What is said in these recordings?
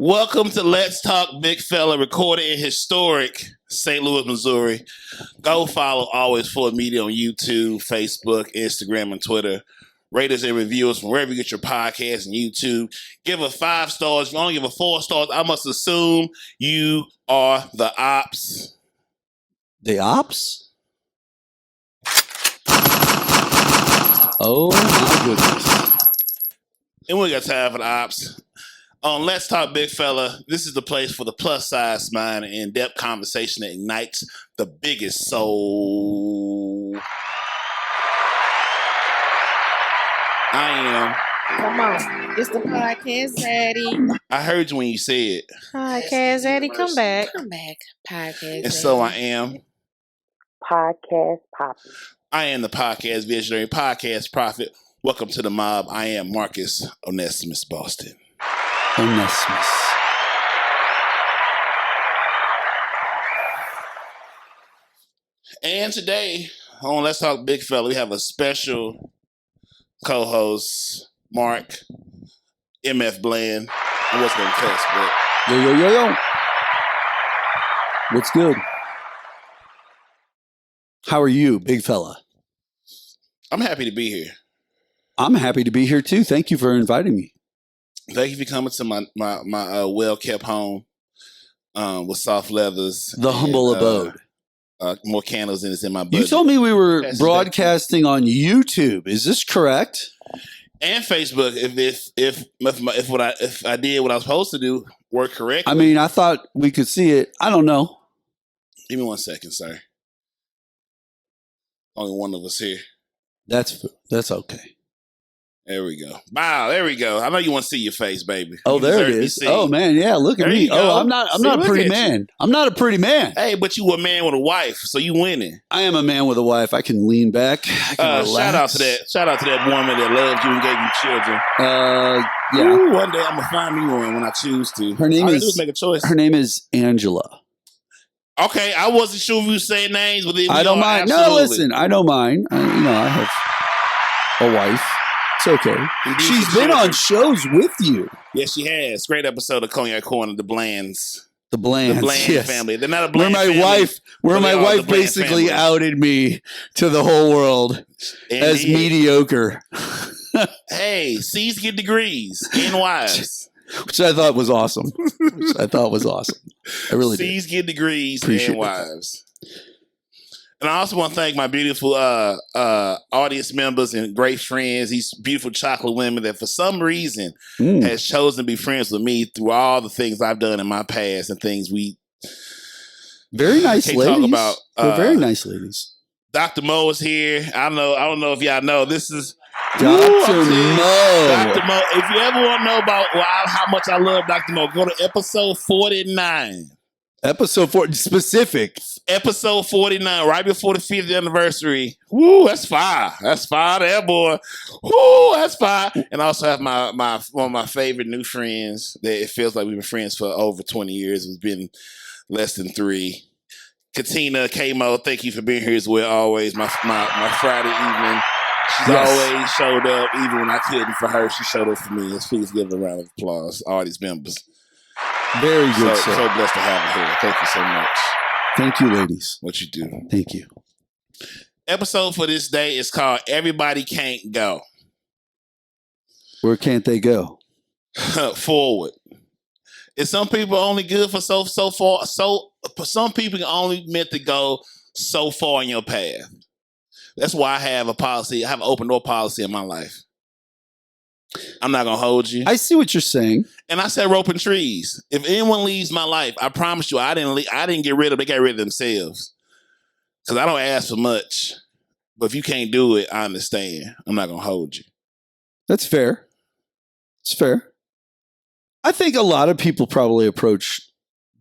Welcome to Let's Talk Big Fella, recorded in historic St. Louis, Missouri. Go follow Always Forward Media on YouTube, Facebook, Instagram, and Twitter. Rate us and review us from wherever you get your podcast and YouTube. Give us 5 stars. If you only give us 4 stars, I must assume you are the ops. The ops? Oh my goodness. And we got time for the ops. On Let's Talk Big Fella, this is the place for the plus size mind and in-depth conversation that ignites the biggest soul. I am. Come on. It's the podcast, Daddy. I heard you when you said. Podcast, Daddy. Come back. Come back, podcast. And so I am. Podcast Poppy. I am the podcast visionary, podcast prophet. Welcome to the mob. I am Marcus Onesimus Boston. Onesimus. And today on Let's Talk Big Fella, we have a special co-host, Mark MF Bland. I was going to cuss, but Yo. What's good? How are you, big fella? I'm happy to be here. I'm happy to be here too. Thank you for inviting me. Thank you for coming to my well-kept home with soft leathers. The humble abode. More candles than it's in my budget. You told me we were That's broadcasting on YouTube. Is this correct? And Facebook. If I did what I was supposed to do, work correctly. I mean, I thought we could see it. I don't know. Give me 1 second, sir. Only one of us here. That's okay. There we go. Wow, there we go. I know you want to see your face, baby. Oh, You there it deserve to be is. seen. Oh man, yeah. Look at There me. you go. Oh, I'm not See, a look pretty at man. I'm not a pretty man. Hey, but you a man with a wife, so you winning. I am a man with a wife. I can lean back. I can relax. Shout out to that. Shout out to that woman that loved you and gave you children. Yeah. Ooh, one day I'm gonna find me one when I choose to. Her name All I is- do make a choice. Her name is Angela. Okay, I wasn't sure if you say names, but I don't mind. No, absolutely. listen, I don't mind. I have a wife. It's okay. Indeed, She's she been should. on shows with you. Yes, she has. Great episode of Cognac Corner, the Blands. The Blands. The Bland yes. family. They're not a Where Bland my family. wife, but they are the Bland basically family. outed me to the whole world as Indeed. mediocre, Hey, C's get degrees and wives. which I thought was awesome. I really did. C's get degrees Appreciate and wives. And I also want to thank my beautiful audience members and great friends, these beautiful chocolate women that for some reason has chosen to be friends with me through all the things I've done in my past and things we Very nice can't ladies. talk about. They're very nice ladies. Dr. Mo is here. I don't know if y'all know. This is Dr. Mo. Dr. Mo. If you ever want to know about how much I love Dr. Mo, go to episode 49. Episode 4, specific. Episode 49, right before the 50th anniversary. Woo, that's fire. That's fire there, boy. Woo, that's fire. And I also have my one of my favorite new friends that it feels like we've been friends for over 20 years. It's been less than 3. Katina K-Mo, thank you for being here as well, always. My Friday evening. She's always showed up, even when I couldn't for her. She showed up for me. Let's please give her a round of applause, all these members. Very good, So sir. blessed to have her here. Thank you so much. Thank you, ladies. What you do. Thank you. Episode for this day is called Everybody Can't Go. Where can't they go? Forward. Is some people only good for so far? Some people are only meant to go so far in your path. That's why I have a policy. I have an open door policy in my life. I'm not gonna hold you. I see what you're saying. And I said rope and trees. If anyone leaves my life, I promise you, I didn't get rid of. They got rid of themselves. Because I don't ask for much. But if you can't do it, I understand. I'm not gonna hold you. That's fair. It's fair. I think a lot of people probably approach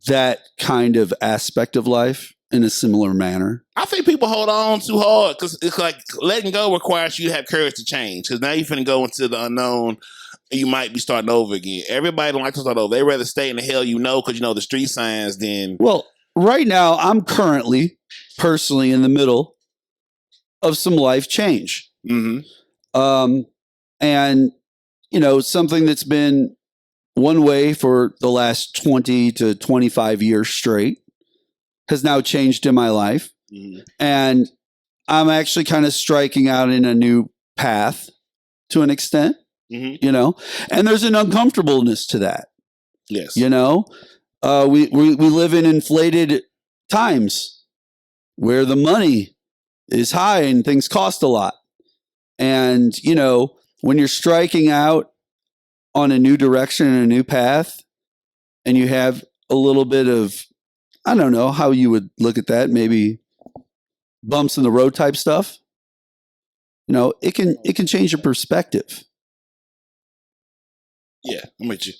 that kind of aspect of life in a similar manner. I think people hold on too hard because it's like letting go requires you to have courage to change. Because now you're finna go into the unknown. And you might be starting over again. Everybody don't like to start over. They rather stay in the hell because you know the street signs than. Well, right now, I'm currently, personally, in the middle of some life change. Mm-hmm. And, you know, something that's been one way for the last 20 to 25 years straight has now changed in my life. Mm-hmm. And I'm actually kind of striking out in a new path to an extent, Mm-hmm. you know, and there's an uncomfortableness to that. Yes. You know, we live in inflated times where the money is high and things cost a lot. And, you know, when you're striking out on a new direction and a new path, and you have a little bit of, I don't know how you would look at that, maybe bumps in the road type stuff, you know, it can change your perspective. Yeah, I'm with you.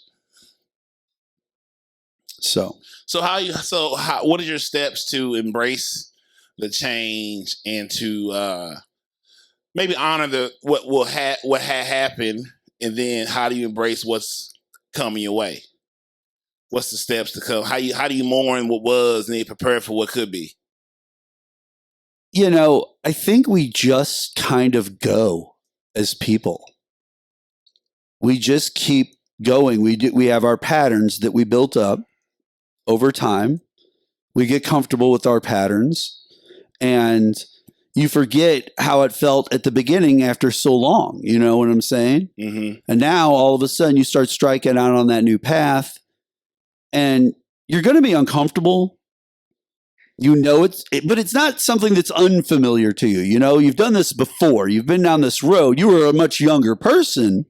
So what are your steps to embrace the change and to maybe honor what had happened, and then how do you embrace what's coming your way? What's the steps to come? How do you mourn what was and then prepare for what could be? You know, I think we just kind of go as people. We just keep going. We have our patterns that we built up over time. We get comfortable with our patterns, and you forget how it felt at the beginning after so long. You know what I'm saying? Mm-hmm. And now all of a sudden you start striking out on that new path, and you're going to be uncomfortable. You know but it's not something that's unfamiliar to you. You know, you've done this before. You've been down this road. You were a much younger person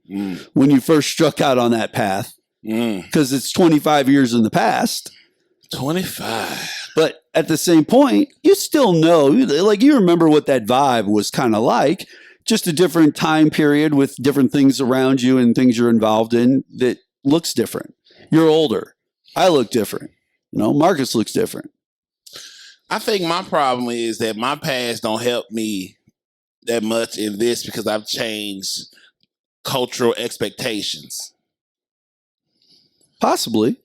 when you first struck out on that path, because it's 25 years in the past. 25. But at the same point, you still know, like, you remember what that vibe was kind of like, just a different time period with different things around you and things you're involved in that looks different. You're older. I look different. You know, Marcus looks different. I think my problem is that my past don't help me that much in this because I've changed cultural expectations. Possibly.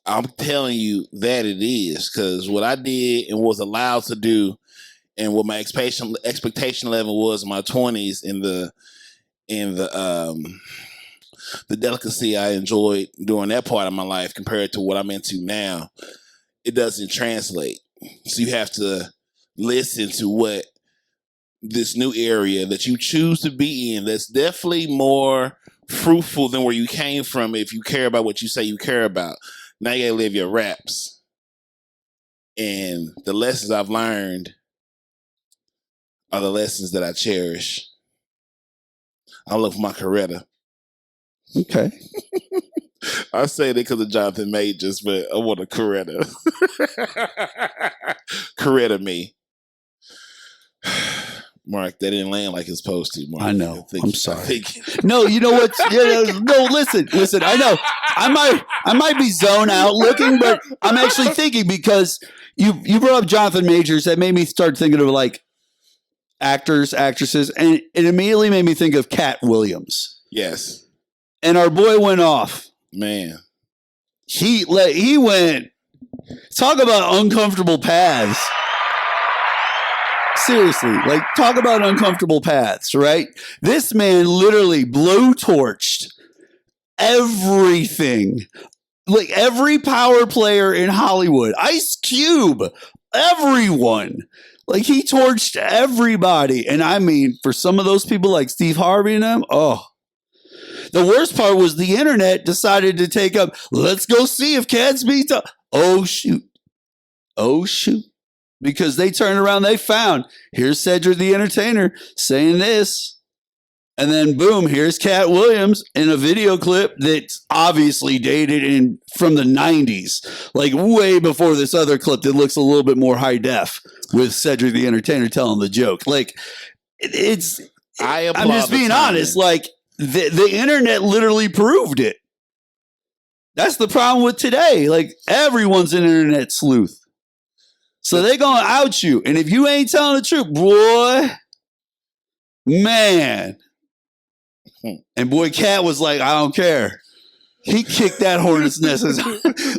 I'm telling you that it is, because what I did and was allowed to do, and what my expectation level was in my 20s in the delicacy I enjoyed during that part of my life compared to what I'm into now, it doesn't translate. So you have to listen to what this new area that you choose to be in, that's definitely more fruitful than where you came from if you care about what you say you care about. Now you gotta live your raps. And the lessons I've learned are the lessons that I cherish. I look for my Coretta. Okay. I say that because of Jonathan Majors, but I want a Coretta. Coretta me. Mark, that didn't land like it's supposed to, Mark. I know. I'm sorry. No, you know what? No, listen. I know. I might be zone out looking, but I'm actually thinking, because you brought up Jonathan Majors. That made me start thinking of like actors, actresses, and it immediately made me think of Cat Williams. Yes. And our boy went off. Man. He went. Talk about uncomfortable paths. Seriously, like, talk about uncomfortable paths, right? This man literally blowtorched everything. Like, every power player in Hollywood, Ice Cube, everyone. Like, he torched everybody. And I mean, for some of those people like Steve Harvey and them, oh. The worst part was the internet decided to take up, let's go see if Cat's beat up. Oh, shoot. Because they turned around, they found, here's Cedric the Entertainer saying this. And then boom, here's Cat Williams in a video clip that's obviously dated from the 90s. Like, way before this other clip that looks a little bit more high def with Cedric the Entertainer telling the joke. Like, I'm just being honest. Like, the internet literally proved it. That's the problem with today. Like, everyone's an internet sleuth. So they're going to out you. And if you ain't telling the truth, boy, man. And boy, Cat was like, I don't care. He kicked that hornet's nest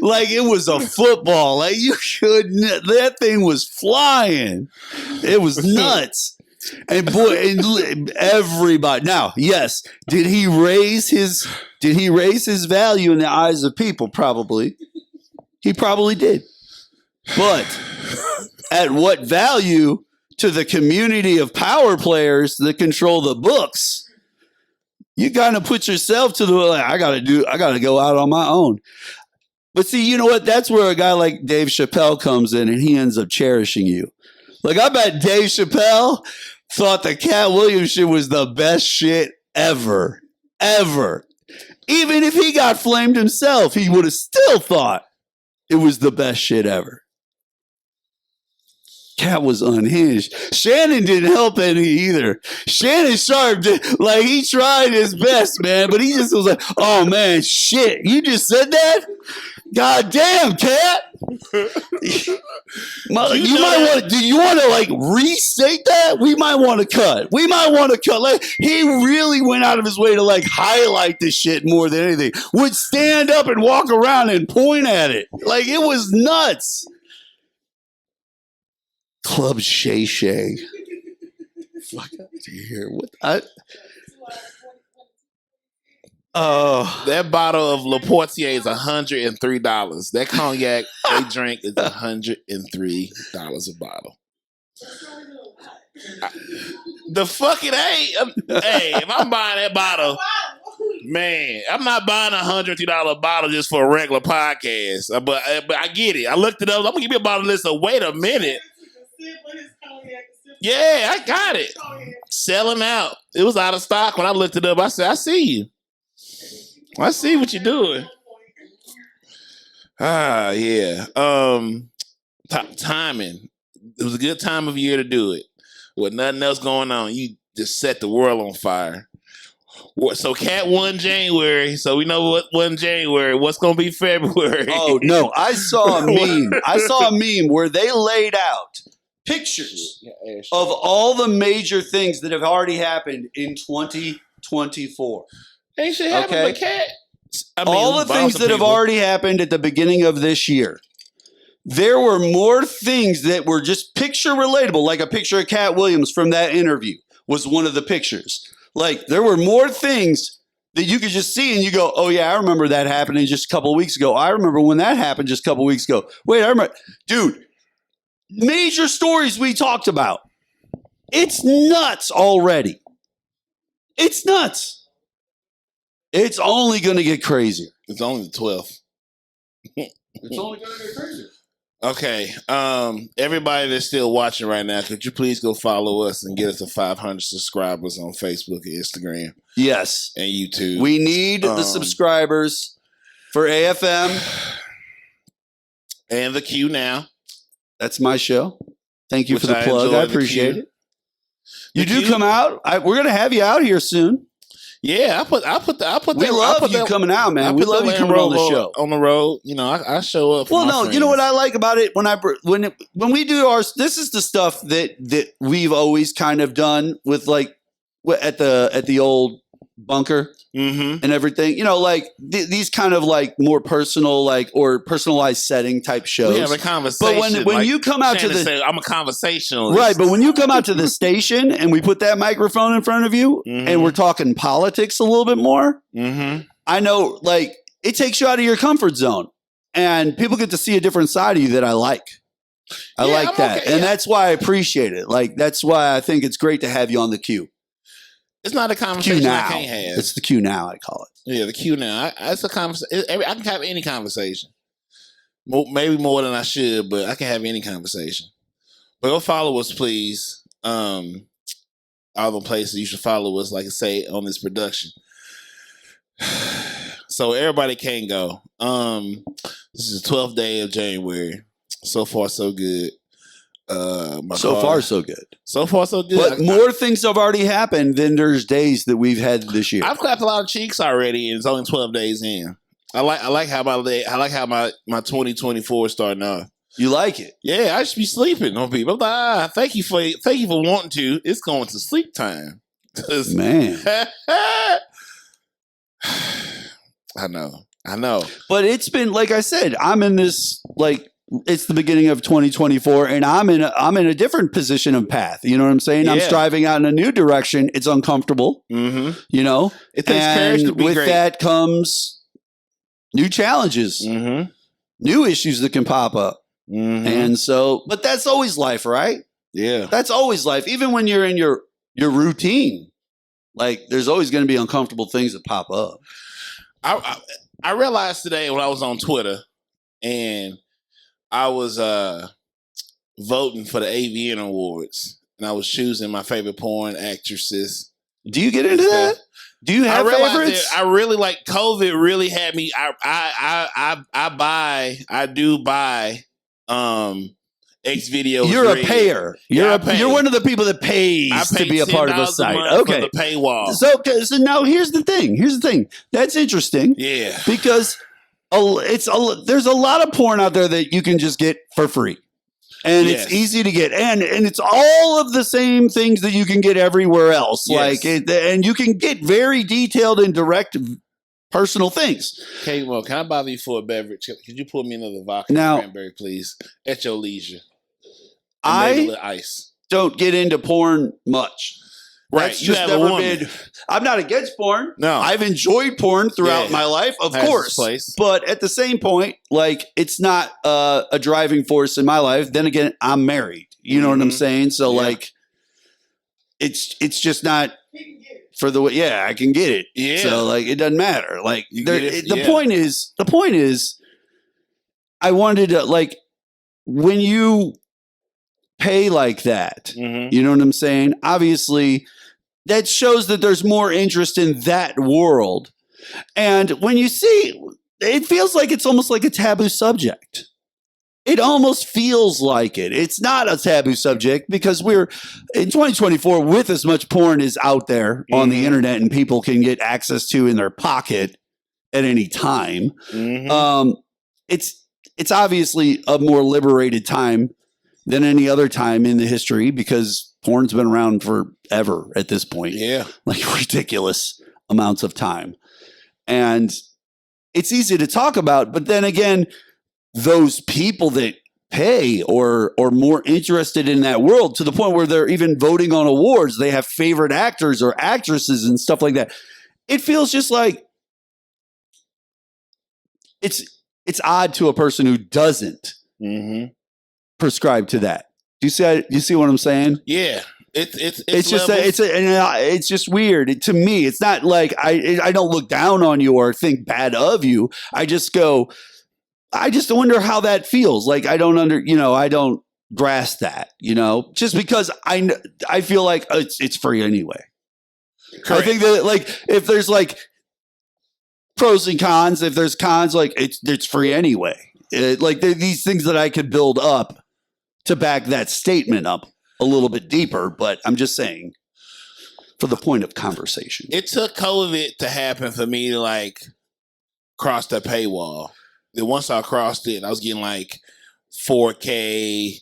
like it was a football. Like, you shouldn't. That thing was flying. It was nuts. And boy, and everybody. Now, yes, did he raise his Did he raise his value in the eyes of people? Probably. He probably did. But at what value to the community of power players that control the books? You kind of put yourself to the, like, I got to go out on my own. But see, you know what? That's where a guy like Dave Chappelle comes in and he ends up cherishing you. Like, I bet Dave Chappelle thought the Cat Williams shit was the best shit ever. Ever. Even if he got flamed himself, he would have still thought it was the best shit ever. Cat was unhinged. Shannon didn't help any either. Shannon Sharp did, like, he tried his best, man, but he just was like, oh man, shit, you just said that? God damn, Cat. You might want to, do you want to like restate that? We might want to cut. Like, he really went out of his way to like highlight this shit more than anything. Would stand up and walk around and point at it. Like, it was nuts. Club Shay Shay. Fuck out of here. What? That bottle of Le Portier is $103. That cognac they drink is $103 a bottle. The fuck it ain't. Hey, if I'm buying that bottle, man, I'm not buying $103 bottle just for a regular podcast. But I get it. I looked it up. I'm gonna give you a bottle list. So wait a minute. Yeah, I got it. Selling out. It was out of stock when I looked it up. I said, I see you. I see what you're doing. Yeah. Timing. It was a good time of year to do it. With nothing else going on, you just set the world on fire. So Cat won January, so we know what won January. What's going to be February? Oh, no. I saw a meme where they laid out pictures of all the major things that have already happened in 2024. Ain't shit happened but Cat. All the things that have already happened at the beginning of this year. There were more things that were just picture relatable, like a picture of Cat Williams from that interview was one of the pictures. Like, there were more things that you could just see and you go, oh yeah, I remember that happening just a couple of weeks ago. I remember when that happened just a couple of weeks ago. Wait, I remember. Dude, major stories we talked about. It's nuts already. It's nuts. It's only going to get crazier. It's only the 12th. It's only going to get crazier. Okay. Everybody that's still watching right now, could you please go follow us and get us to 500 subscribers on Facebook and Instagram? Yes. And YouTube. We need the subscribers for AFM. And the Q now. That's my show. Thank you for the plug. I appreciate it. You do come out. We're going to have you out here soon. Yeah, I put we love you coming out, man. We love you coming on the show. On the road, you know, I show up. Well, no, friends. You know what I like about it when we do ours. This is the stuff that we've always kind of done with like at the old bunker and everything. You know, like these kind of like more personal, like or personalized setting type shows. We have a conversation. But when you come out to I'm a conversationalist, right? But when you come out to the station and we put that microphone in front of you and we're talking politics a little bit more, I know like it takes you out of your comfort zone and people get to see a different side of you that I like. I like that, and that's why I appreciate it. Like that's why I think it's great to have you on the Q. It's not a conversation I can't have. It's the Q now, I call it. Yeah, the Q now. It's a conversation. I can have any conversation. Maybe more than I should, but I can have any conversation. But go follow us, please. All the places you should follow us, like I say, on this production. So everybody can go. This is the 12th day of January. So far, so good. So far, so good. So far, so good. But more things have already happened than there's days that we've had this year. I've clapped a lot of cheeks already, and it's only 12 days in. I like how my 2024 is starting off. You like it? Yeah, I should be sleeping on people. I'm like, thank you for wanting to. It's going to sleep time. Man, I know. But it's been like I said. I'm in this like it's the beginning of 2024 and I'm in a different position of path. You know what I'm saying? I'm Yeah. striving out in a new direction. It's uncomfortable, Mm-hmm. you know? It takes courage to be with great. that comes new challenges, Mm-hmm. new issues that can pop up. Mm-hmm. And so, but that's always life, right? Yeah. That's always life. Even when you're in your routine, like there's always going to be uncomfortable things that pop up. I realized today when I was on Twitter and I was voting for the Eveyone Awards and I was choosing my favorite porn actresses. Do you get into that? Do you have I realized favorites? that I really like COVID really had me. I do buy X videos. You're a payer. I pay. You're one of the people that pays I pay to be a part of a $10 site. month Okay. for the paywall. So now here's the thing. That's interesting Yeah. because there's a lot of porn out there that you can just get for free. And Yes. it's easy to get. And it's all of the same things that you can get everywhere else. Yes. And you can get very detailed and direct personal things. Okay, well, can I bother you for a beverage? Could you pour me another vodka Now- and cranberry, please? At your leisure. And maybe a I little ice. don't get into porn much. Right, That's you just have a never woman. been. I'm not against porn. No. I've enjoyed porn throughout Yeah. my life, of Has its course. place. But at the same point, like it's not a driving force in my life. Then again, I'm married. You know what I'm Mhm. saying? So Yeah. like, it's just not for the way. Yeah, I can get it. Yeah. So like, it doesn't matter. Like You there, get it, the yeah. point is, I wanted to like when you pay like that. Mhm. You know what I'm saying? Obviously, that shows that there's more interest in that world. And when you see, it feels like it's almost like a taboo subject. It almost feels like it. It's not a taboo subject because we're in 2024 with as much porn is out there on the Mhm. internet and people can get access to in their pocket at any time. Mhm. It's obviously a more liberated time than any other time in the history because porn's been around forever at this point, Yeah. like ridiculous amounts of time. And it's easy to talk about, but then again, those people that pay or more interested in that world to the point where they're even voting on awards, they have favorite actors or actresses and stuff like that. It feels just like it's odd to a person who doesn't Mhm. prescribe to that. Do you see what I'm saying? Yeah. It's Just levels. it's just weird to me. It's not like I don't look down on you or think bad of you. I just wonder how that feels. Like I don't grasp that. Just because I feel like it's free anyway. Correct. I think that like if there's like pros and cons, if there's cons, like it's free anyway. Like these things that I could build up to back that statement up a little bit deeper, but I'm just saying for the point of conversation. It took COVID to happen for me to like cross that paywall. Then once I crossed it, I was getting like 4K,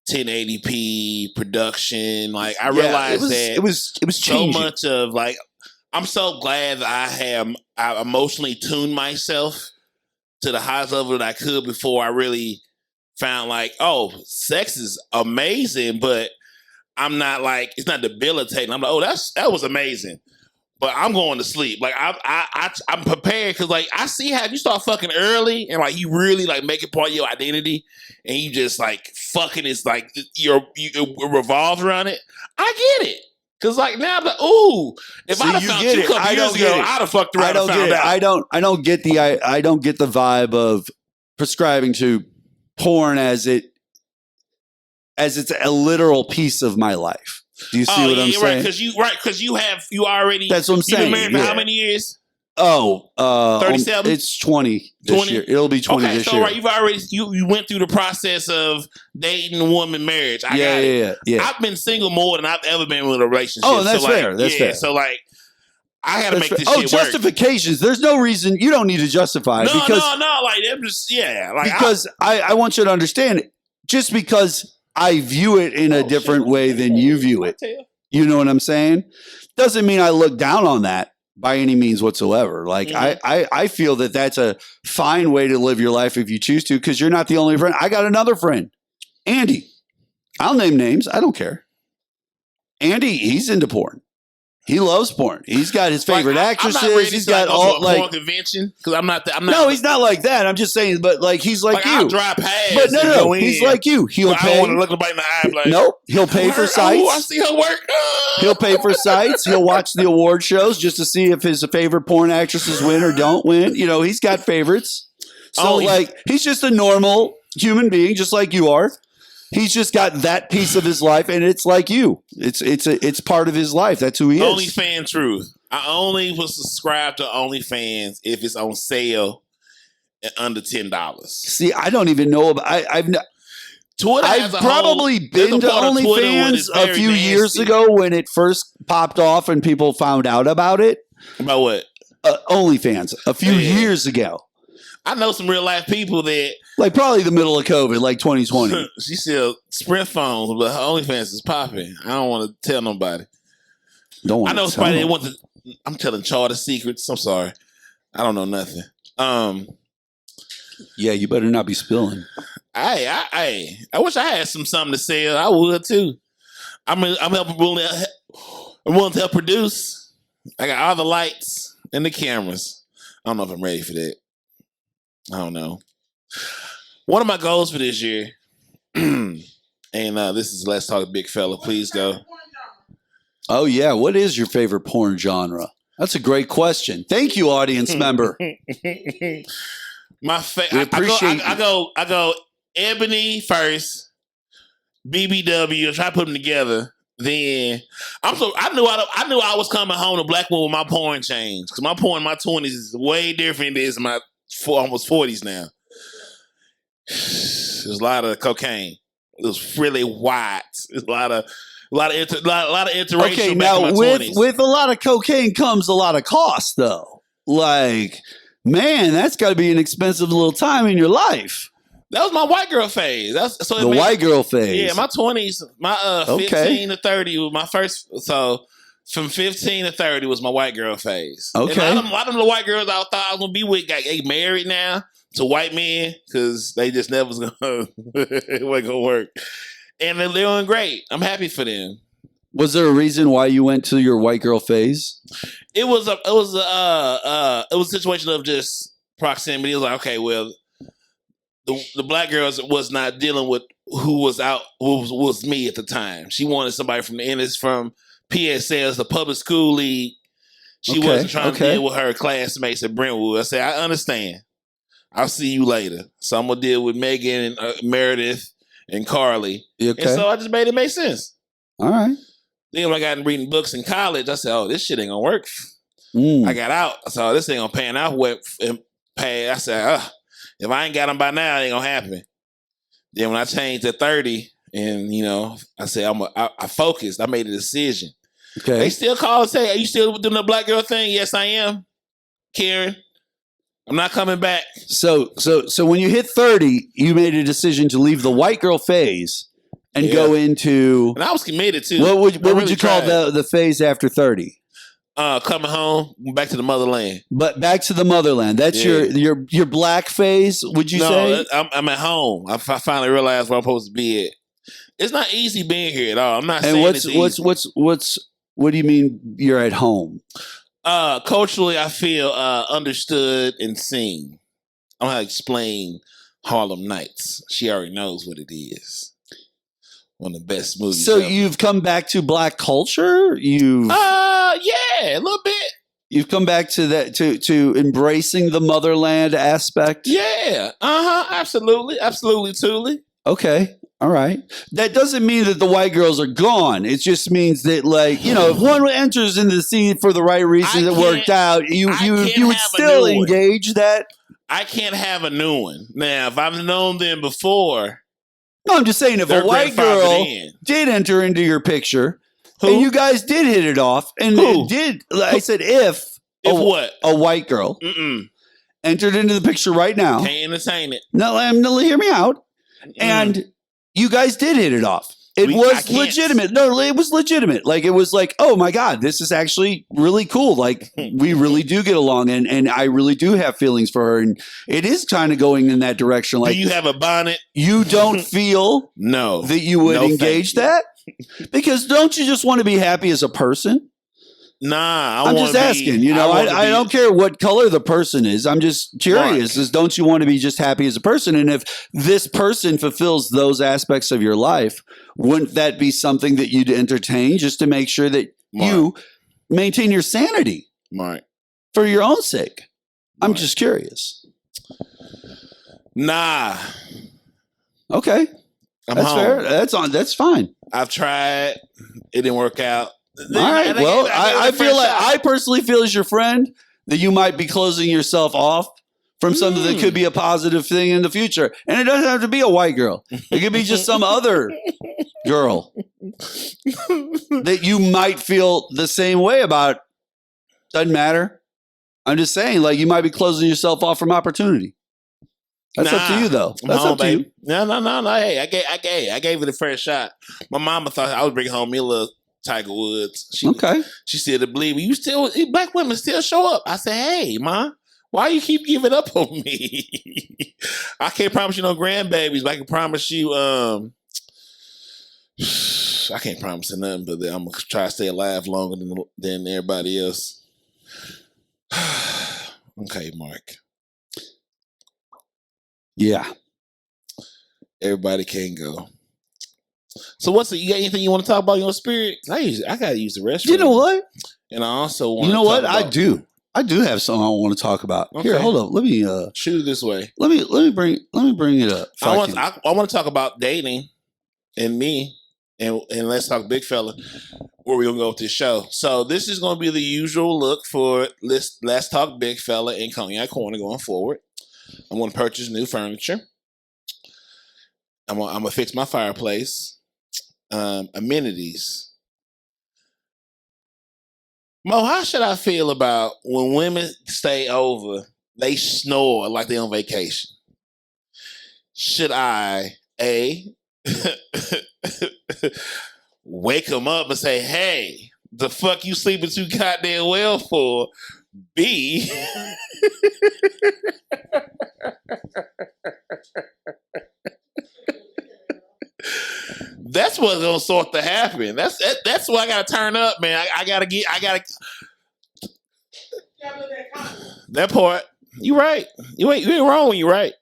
1080p production. Like I realized that it was so changing. much of like I'm so glad that I emotionally tuned myself to the highest level that I could before I really found like, oh, sex is amazing, but I'm not like, it's not debilitating. I'm like, oh, that was amazing, but I'm going to sleep. Like I'm prepared because like I see how if you start fucking early and like you really like make it part of your identity and you just like fucking is like it revolves around it. I get it. Cause like now I'm like, ooh, if See, I'd have you found get you a it. couple I years don't ago, get it. I'd have fucked around I don't and found get it. out. I don't get the vibe of prescribing to porn as it's a literal piece of my life. Do you see what I'm saying? Right, because you already. That's what I'm You've been saying. married for Yeah. how many years? 37. 37? It's 20 this 20? year. It'll be 20 Okay, this so year. right, you've already you went through the process of dating, a woman, marriage. I got it. Yeah. I've been single more than I've ever been in a relationship. Oh, and that's so like, fair. That's fair. So like, I got to That's make fair. this shit work. Justifications. There's no reason you don't need to justify No, because like I'm just like because I want you to understand just because I view it in a different way than you view it. You know what I'm saying? Doesn't mean I look down on that, by any means whatsoever. Like I feel that that's a fine way to live your life if you choose to, because you're not the only friend. I got another friend, Andy. I'll name names. I don't care. Andy, he's into porn. He loves porn. He's got his favorite actresses. He's got all like porn convention because I'm not. No, he's not like that. I'm just saying, but like he's like you. I'll drive past. But no, he's like you. He'll pay. I don't want to look nobody in the eye. Like, nope. He'll pay for sites. Oh, I see her work. He'll pay for sites. He'll watch the award shows just to see if his favorite porn actresses win or don't win. You know, he's got favorites. So like, he's just a normal human being, just like you are. He's just got that piece of his life, and it's like you. It's part of his life. That's who he is. OnlyFans truth. I only will subscribe to OnlyFans if it's on sale at under $10. See, I don't even know about. I've probably been to OnlyFans a few years ago when it first popped off and people found out about it. About what? OnlyFans a few years ago. I know some real life people that like probably the middle of COVID, like 2020. She still Sprint phones, but her OnlyFans is popping. I don't want to tell nobody. I know somebody that wants to. I'm telling Charter secrets. I'm sorry, I don't know nothing. Yeah, you better not be spilling. I wish I had something to sell. I would too. I'm willing to help produce. I got all the lights and the cameras. I don't know if I'm ready for that. I don't know. One of my goals for this year, and this is Let's Talk Big Fella. Please go. Oh yeah, what is your favorite porn genre? That's a great question. Thank you, audience member. My favorite. I go Ebony first, BBW. I try to put them together. Then I knew I was coming home to black woman with my porn change because my porn in my 20s is way different than it is in my almost 40s now. There's a lot of cocaine. It was really white. There's a lot of interracial. Okay, now with a lot of cocaine comes a lot of cost, though. Like, man, that's got to be an expensive little time in your life. That was my white girl phase. White girl phase. Yeah, my 20s, my 15 to 30 was my first. So from 15 to 30 was my white girl phase. Okay. And a lot of the white girls I thought I was gonna be with got married now to white men because they just never was gonna it wasn't gonna work. And they're doing great. I'm happy for them. Was there a reason why you went to your white girl phase? It was a situation of just proximity. It was like, okay, well, the black girls was not dealing with who was me at the time. She wanted somebody from from PSLs, the public school league. She wasn't trying to deal with her classmates at Brentwood. I said, I understand. I'll see you later. So I'm gonna deal with Megan and Meredith and Carly. And so I just made it make sense. All right. Then when I got reading books in college, I said, oh, this shit ain't gonna work. I got out. I said, oh, this ain't gonna pan out. I said, if I ain't got them by now, it ain't gonna happen. Then when I changed to 30, and I said I focused. I made a decision. Okay. They still call and say, "Are you still doing the black girl thing?" Yes, I am, Karen. I'm not coming back. So when you hit 30, you made a decision to leave the white girl phase and go into. And I was committed too. What would you call the phase after 30? Coming home, back to the motherland. But back to the motherland. That's your black phase. Would you say? I'm at home. I finally realized where I'm supposed to be at. It's not easy being here at all. I'm not saying it's easy. What do you mean you're at home? Culturally, I feel understood and seen. I'm gonna explain Harlem Nights. She already knows what it is. One of the best movies. So ever. You've come back to black culture? Yeah, a little bit. You've come back to that to embracing the motherland aspect? Yeah. Absolutely. Absolutely, truly. Okay. All right. That doesn't mean that the white girls are gone. It just means that, if one enters into the scene for the right reason that worked out, you would still engage that. I can't have a new one. Now, if I've known them before. No, I'm just saying if a white girl did enter into your picture and you guys did hit it off and I said if a white girl entered into the picture right now. Can't entertain it. No, hear me out. And you guys did hit it off. It I was can't. legitimate. No, it was legitimate. Like, it was like, oh my God, this is actually really cool. Like, we really do get along, and I really do have feelings for her. And it is kind of going in that direction. Like, Do you have a bonnet? you don't feel No. that you would No, thank engage you. that? Because don't you just want to be happy as a person? Nah, I'm just asking. You know, I don't care what color the person is. I'm just curious. Is don't you want to be just happy as a person? And if this person fulfills those aspects of your life, wouldn't that be something that you'd entertain just to make sure that you maintain your sanity Mark. for your own sake? I'm Right. just curious. Nah. Okay, I'm that's home. fair. That's fine. I've tried. It didn't work out. All right. Well, I feel like I personally feel as your friend that you might be closing yourself off from something that could be a positive thing in the future. And it doesn't have to be a white girl. It could be just some other girl that you might feel the same way about. Doesn't matter. I'm just saying, like, you might be closing yourself off from opportunity. That's up to you, though. That's up to you. No. Hey, I gave it a fair shot. My mama thought I was bringing home me a little Tiger Woods. She still didn't believe me. Black women still show up. I said, hey, Ma, why you keep giving up on me? I can't promise you no grandbabies, but I can promise you, I can't promise you nothing, but I'm going to try to stay alive longer than everybody else. Okay, Mark. Yeah. Everybody can go. So you got anything you want to talk about in your spirit? I gotta use the restroom. You know what? And I also want. You know what? I do have something I want to talk about. Okay. Here, hold up. Let me shoot it this way. Let me bring it up. I want to talk about dating and me and let's talk big fella. Where we gonna go with this show? So this is gonna be the usual look for let's talk big fella in Cognac Corner going forward. I'm gonna purchase new furniture. I'm gonna fix my fireplace. Amenities. Mo, how should I feel about when women stay over, they snore like they on vacation? Should I, A, wake them up and say, hey, the fuck you sleeping too goddamn well for? B, that's what's gonna sort to happen. That's what I gotta turn up, man. I gotta that part. You right. You ain't wrong when you right.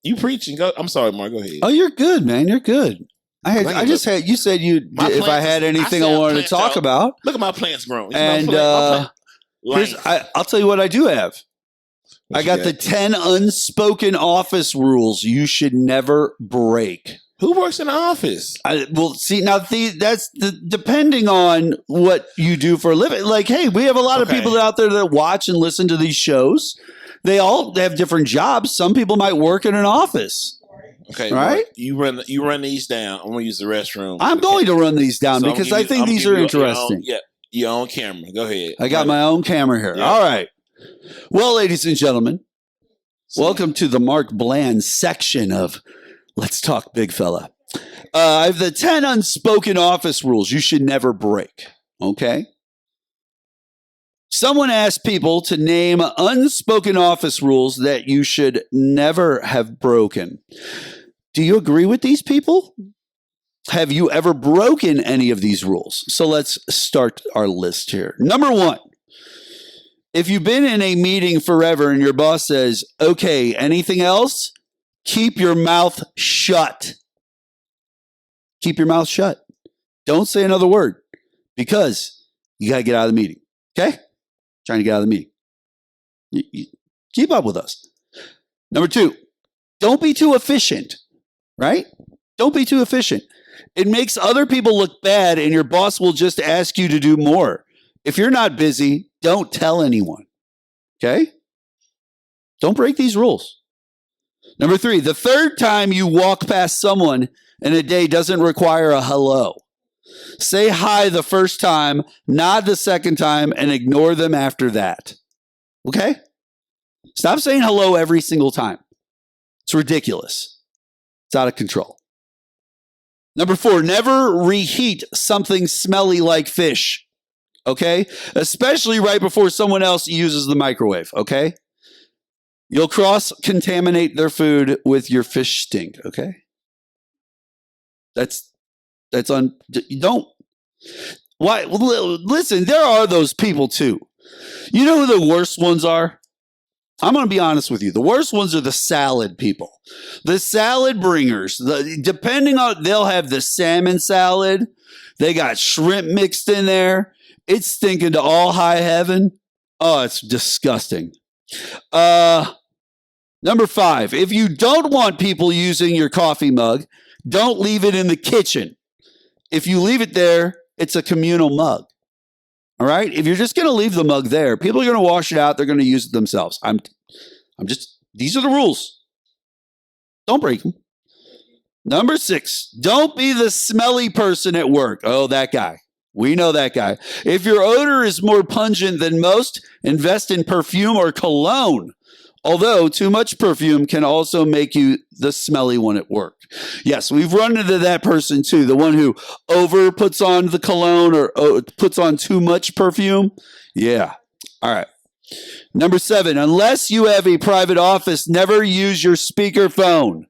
You preaching. Go. I'm sorry, Mark. Go ahead. Oh, you're good, man. You're good. You said if I had anything I wanted to talk about. Look at my plants growing. And I'll tell you what I do have. I got the 10 unspoken office rules you should never break. Who works in the office? That's depending on what you do for a living. Like, hey, we have a lot of people out there that watch and listen to these shows. They all have different jobs. Some people might work in an office. Okay, right? Mark, you run these down. I'm gonna use the restroom. I'm going to run these down because I think these are interesting. Your own camera. Go ahead. I got my own camera here. Yeah. All right. Well, ladies and gentlemen, welcome to the Mark Bland section of Let's Talk Big Fella. I have the 10 unspoken office rules you should never break. Okay? Someone asked people to name unspoken office rules that you should never have broken. Do you agree with these people? Have you ever broken any of these rules? So let's start our list here. Number 1. If you've been in a meeting forever and your boss says, okay, anything else? Keep your mouth shut. Keep your mouth shut. Don't say another word because you got to get out of the meeting. Okay? Trying to get out of the meeting. You keep up with us. Number 2, don't be too efficient, right? Don't be too efficient. It makes other people look bad and your boss will just ask you to do more. If you're not busy, don't tell anyone. Okay? Don't break these rules. Number 3, the third time you walk past someone in a day doesn't require a hello. Say hi the first time, nod the second time, and ignore them after that. Okay? Stop saying hello every single time. It's ridiculous. It's out of control. Number 4, never reheat something smelly like fish. Okay? Especially right before someone else uses the microwave. Okay? You'll cross-contaminate their food with your fish stink. Okay? That's don't. Why? Listen, there are those people too. You know who the worst ones are? I'm going to be honest with you. The worst ones are the salad people. The salad bringers. Depending on, they'll have the salmon salad. They got shrimp mixed in there. It's stinking to all high heaven. Oh, it's disgusting. Number 5, if you don't want people using your coffee mug, don't leave it in the kitchen. If you leave it there, it's a communal mug. All right? If you're just going to leave the mug there, people are going to wash it out. They're going to use it themselves. These are the rules. Don't break them. Number 6, don't be the smelly person at work. Oh, that guy. We know that guy. If your odor is more pungent than most, invest in perfume or cologne. Although too much perfume can also make you the smelly one at work. Yes, we've run into that person too. The one who over puts on the cologne or puts on too much perfume. Yeah. All right. Number 7, unless you have a private office, never use your speakerphone.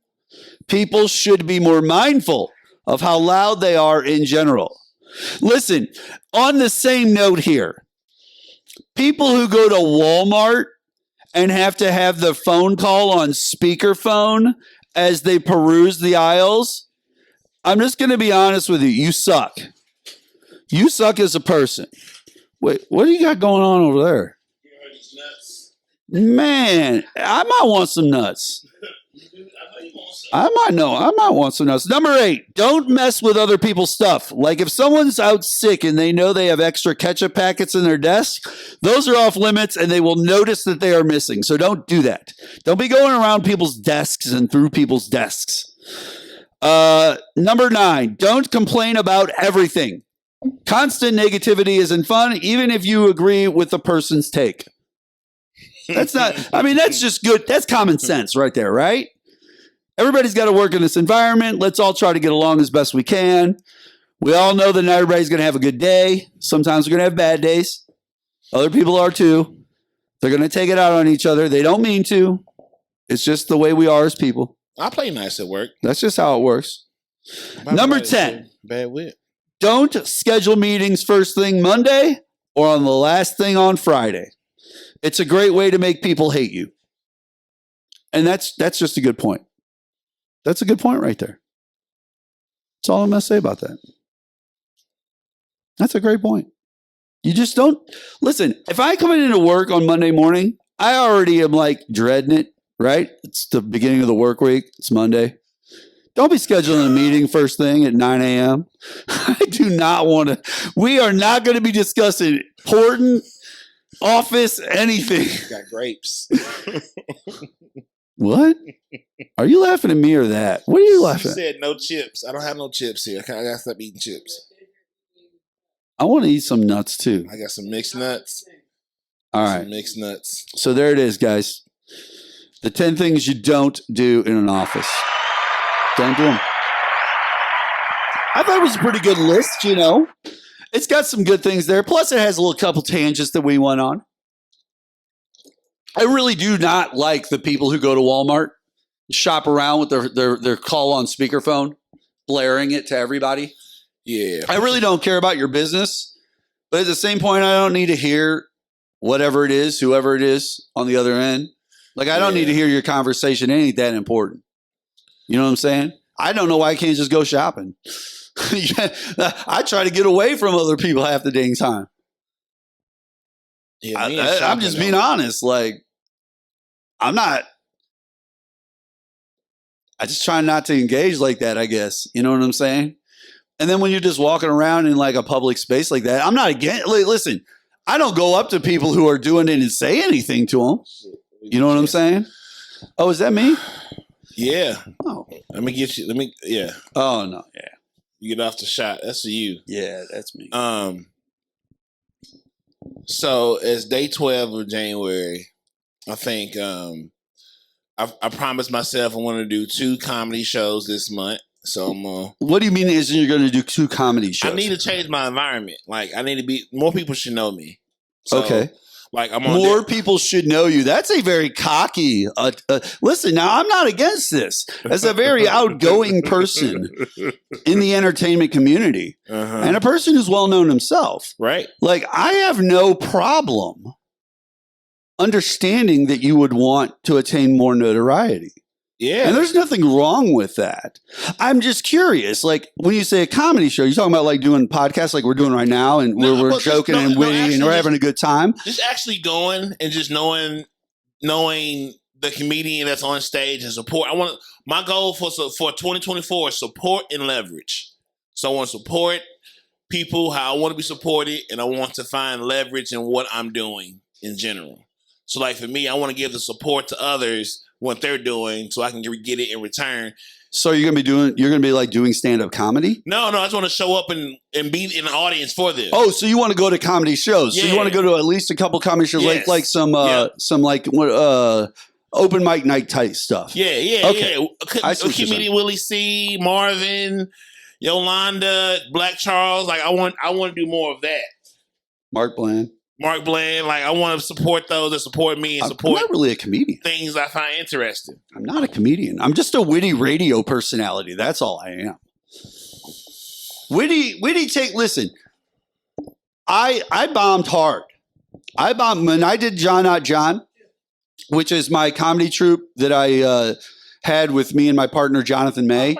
People should be more mindful of how loud they are in general. Listen, on the same note here, people who go to Walmart and have to have the phone call on speakerphone as they peruse the aisles, I'm just going to be honest with you. You suck. You suck as a person. Wait, what do you got going on over there? Man, I might want some nuts. I might want some nuts. Number 8, don't mess with other people's stuff. Like if someone's out sick and they know they have extra ketchup packets in their desk, those are off limits and they will notice that they are missing. So don't do that. Don't be going around people's desks and through people's desks. Number 9, don't complain about everything. Constant negativity isn't fun, even if you agree with the person's take. That's just good. That's common sense right there, right? Everybody's got to work in this environment. Let's all try to get along as best we can. We all know that not everybody's going to have a good day. Sometimes we're going to have bad days. Other people are too. They're going to take it out on each other. They don't mean to. It's just the way we are as people. I play nice at work. That's just how it works. Number 10. Bad wit. Don't schedule meetings first thing Monday or on the last thing on Friday. It's a great way to make people hate you. And that's just a good point. That's a good point right there. That's all I'm going to say about that. That's a great point. You just don't listen. If I come into work on Monday morning, I already am like dreading it, right? It's the beginning of the work week. It's Monday. Don't be scheduling a meeting first thing at 9 a.m. I do not want to. We are not going to be discussing important office anything. Got grapes. What? Are you laughing at me or that? What are you laughing at? You said no chips. I don't have no chips here. I gotta stop eating chips. I want to eat some nuts too. I got some mixed nuts. All right. Some mixed nuts. So there it is, guys. The 10 things you don't do in an office. Don't do them. I thought it was a pretty good list, you know. It's got some good things there. Plus, it has a little couple tangents that we went on. I really do not like the people who go to Walmart, shop around with their call on speakerphone, blaring it to everybody. Yeah. I really don't care about your business, but at the same point, I don't need to hear whatever it is, whoever it is on the other end. Like, I don't need to hear your conversation. It ain't that important. You know what I'm saying? I don't know why I can't just go shopping. I try to get away from other people half the dang time. Yeah, I'm just being honest. Like, I just try not to engage like that, I guess. You know what I'm saying? And then when you're just walking around in like a public space like that, I'm not against. Listen, I don't go up to people who are doing it and say anything to them. You know what I'm saying? Oh, is that me? Yeah. Oh. Let me get you. Yeah. Oh, no. Yeah. You get off the shot. That's for you. Yeah, that's me. So it's day 12 of January. I think I promised myself I want to do 2 comedy shows this month. So what do you mean? Is you're going to do 2 comedy shows? I need to change my environment. Like I need to be more people should know me. So, Okay. Like I'm on more people should know you. That's a very cocky. Listen, now I'm not against this. As a very outgoing person in the entertainment community, and a person who's well known himself, right? Like I have no problem understanding that you would want to attain more notoriety. Yeah. And there's nothing wrong with that. I'm just curious, like when you say a comedy show, you're talking about like doing podcasts like we're doing right now and we're joking and witty and we're having a good time. Just actually going and just knowing the comedian that's on stage and support. My goal for 2024 is support and leverage. So I want to support people how I want to be supported, and I want to find leverage in what I'm doing in general. So like for me, I want to give the support to others what they're doing so I can get it in return. So you're gonna be like doing stand-up comedy? No, I just want to show up and be in the audience for them. Oh, so you want to go to comedy shows? Yeah. So you want to go to at least a couple comedy shows, yes. like some like open mic night type stuff. Yeah. Okay. A comedian Willie C, Marvin, Yolanda, Black Charles. Like I want to do more of that. Mark Bland. Like I want to support those that support me and support. I'm not really a comedian. Things I find interesting. I'm not a comedian. I'm just a witty radio personality. That's all I am. Witty. Listen, I bombed hard. I bombed when I did John Not John, which is my comedy troupe that I had with me and my partner Jonathan May.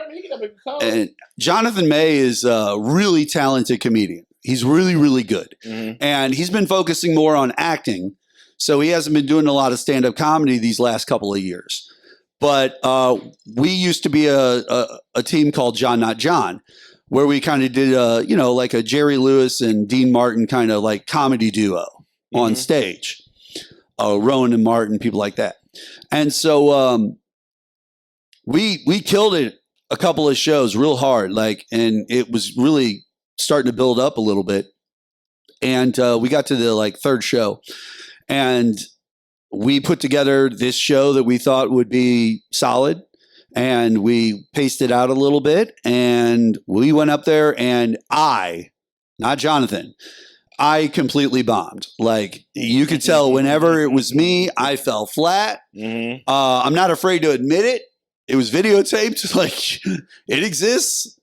And Jonathan May is a really talented comedian. He's really, really good. Mm-hmm. And he's been focusing more on acting. So he hasn't been doing a lot of stand-up comedy these last couple of years. But we used to be a team called John Not John, where we kind of did, like a Jerry Lewis and Dean Martin kind of like comedy duo on stage. Rowan and Martin, people like that. And so we killed it a couple of shows real hard. And it was really starting to build up a little bit. And we got to the like 3rd show. And we put together this show that we thought would be solid. And we paced it out a little bit. And we went up there and not Jonathan, I completely bombed. Like you could tell whenever it was me, I fell flat. Mm-hmm. I'm not afraid to admit it. It was videotaped. Like it exists.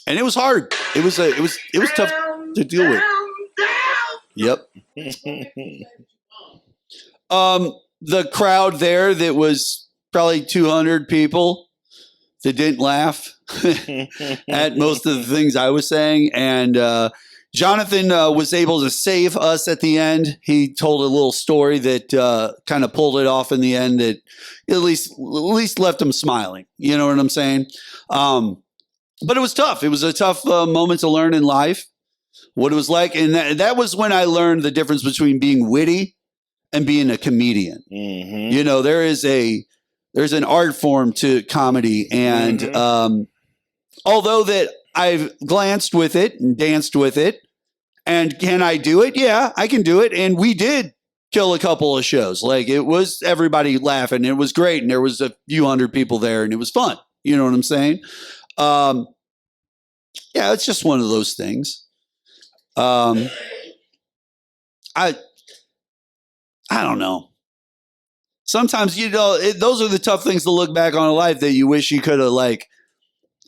And it was hard. It was tough to deal with. Yep. The crowd there that was probably 200 people that didn't laugh at most of the things I was saying. And Jonathan was able to save us at the end. He told a little story that kind of pulled it off in the end that at least left him smiling. You know what I'm saying? But it was tough. It was a tough moment to learn in life, what it was like. And that was when I learned the difference between being witty and being a comedian. Mm-hmm. You know, there's an art form to comedy. And although that I've glanced with it and danced with it, and can I do it? Yeah, I can do it. And we did kill a couple of shows. Like it was everybody laughing. It was great. And there was a few hundred people there and it was fun. You know what I'm saying? Yeah, it's just one of those things. I don't know. Sometimes, those are the tough things to look back on in life that you wish you could have, like,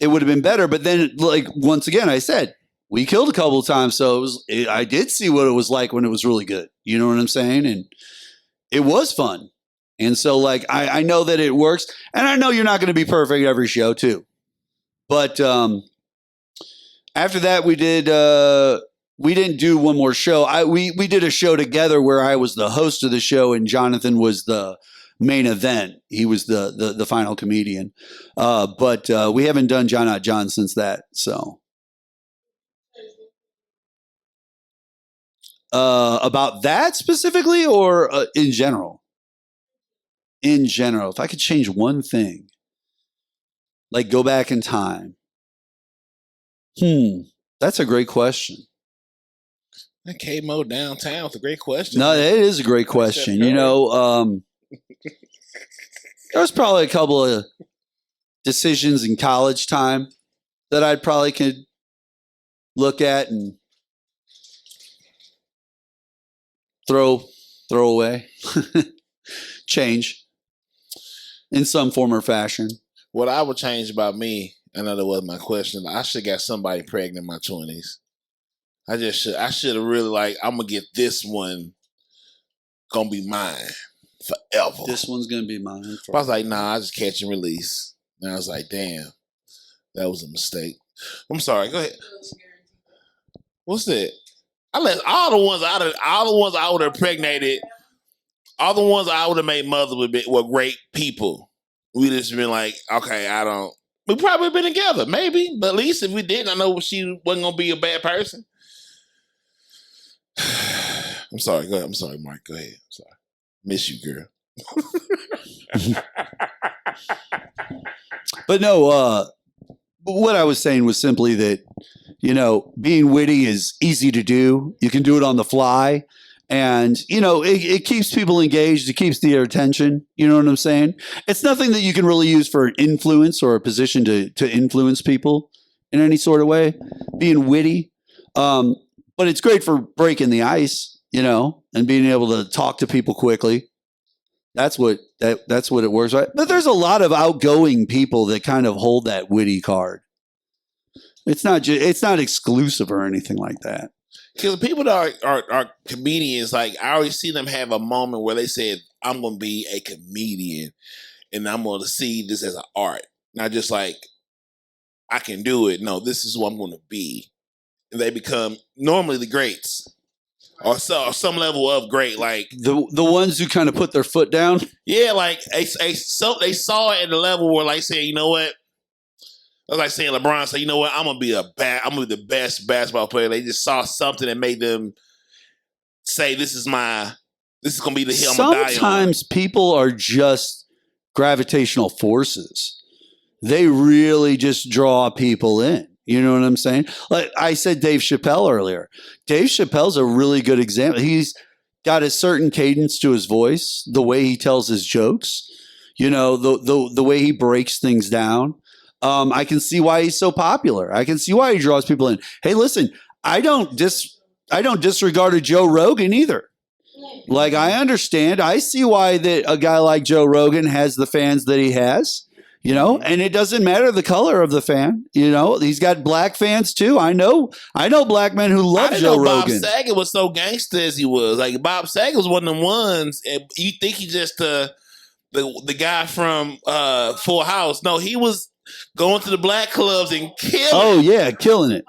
it would have been better. But then, like, once again, I said, we killed a couple of times. So I did see what it was like when it was really good. You know what I'm saying? And it was fun. And so, like, I know that it works. And I know you're not going to be perfect every show, too. But after that, we didn't do one more show. We did a show together where I was the host of the show and Jonathan was the main event. He was the final comedian. But we haven't done John Not John since that. So about that specifically or in general? In general, if I could change one thing, like go back in time. That's a great question. That K-Mo downtown with a great question. No, it is a great question. You know, there was probably a couple of decisions in college time that I'd probably could look at and throw away, change in some form or fashion. What I would change about me, I know that was my question. I should have got somebody pregnant in my 20s. I should have really I'm gonna get this one. Gonna be mine forever. This one's gonna be mine. I was like, nah, I just catch and release. And I was like, damn, that was a mistake. I'm sorry. Go ahead. What's that? I let all the ones I would have impregnated, all the ones I would have made mother were great people. We just been like, okay, we probably been together, maybe, but at least if we didn't, I know she wasn't gonna be a bad person. I'm sorry. Go ahead. I'm sorry, Mark. Go ahead. I'm sorry. Miss you, girl. But no, what I was saying was simply that, being witty is easy to do. You can do it on the fly. And, it keeps people engaged. It keeps their attention. You know what I'm saying? It's nothing that you can really use for influence or a position to influence people in any sort of way, being witty. But it's great for breaking the ice, and being able to talk to people quickly. That's what it works, right? But there's a lot of outgoing people that kind of hold that witty card. It's not exclusive or anything like that. Because people that are comedians, I always see them have a moment where they said, I'm going to be a comedian and I'm going to see this as an art. Not just I can do it. No, this is what I'm going to be. And they become normally the greats. Or some level of great, like the ones who kind of put their foot down. Yeah, they saw it at the level where saying, you know what? It was like saying LeBron said, you know what? I'm gonna be the best basketball player. They just saw something that made them say, this is gonna be the hill I'm gonna die on. Sometimes people are just gravitational forces. They really just draw people in. You know what I'm saying? Like I said, Dave Chappelle earlier. Dave Chappelle's a really good example. He's got a certain cadence to his voice, the way he tells his jokes, the way he breaks things down. I can see why he's so popular. I can see why he draws people in. Hey, listen, I don't disregard a Joe Rogan either. I understand. I see why that a guy like Joe Rogan has the fans that he has. And it doesn't matter the color of the fan. He's got black fans too. I know black men who love Joe Rogan. Bob Saget was so gangster as he was. Bob Saget was one of them ones. And you think he just the guy from Full House? No, he was going to the black clubs and killing. Oh yeah, killing it.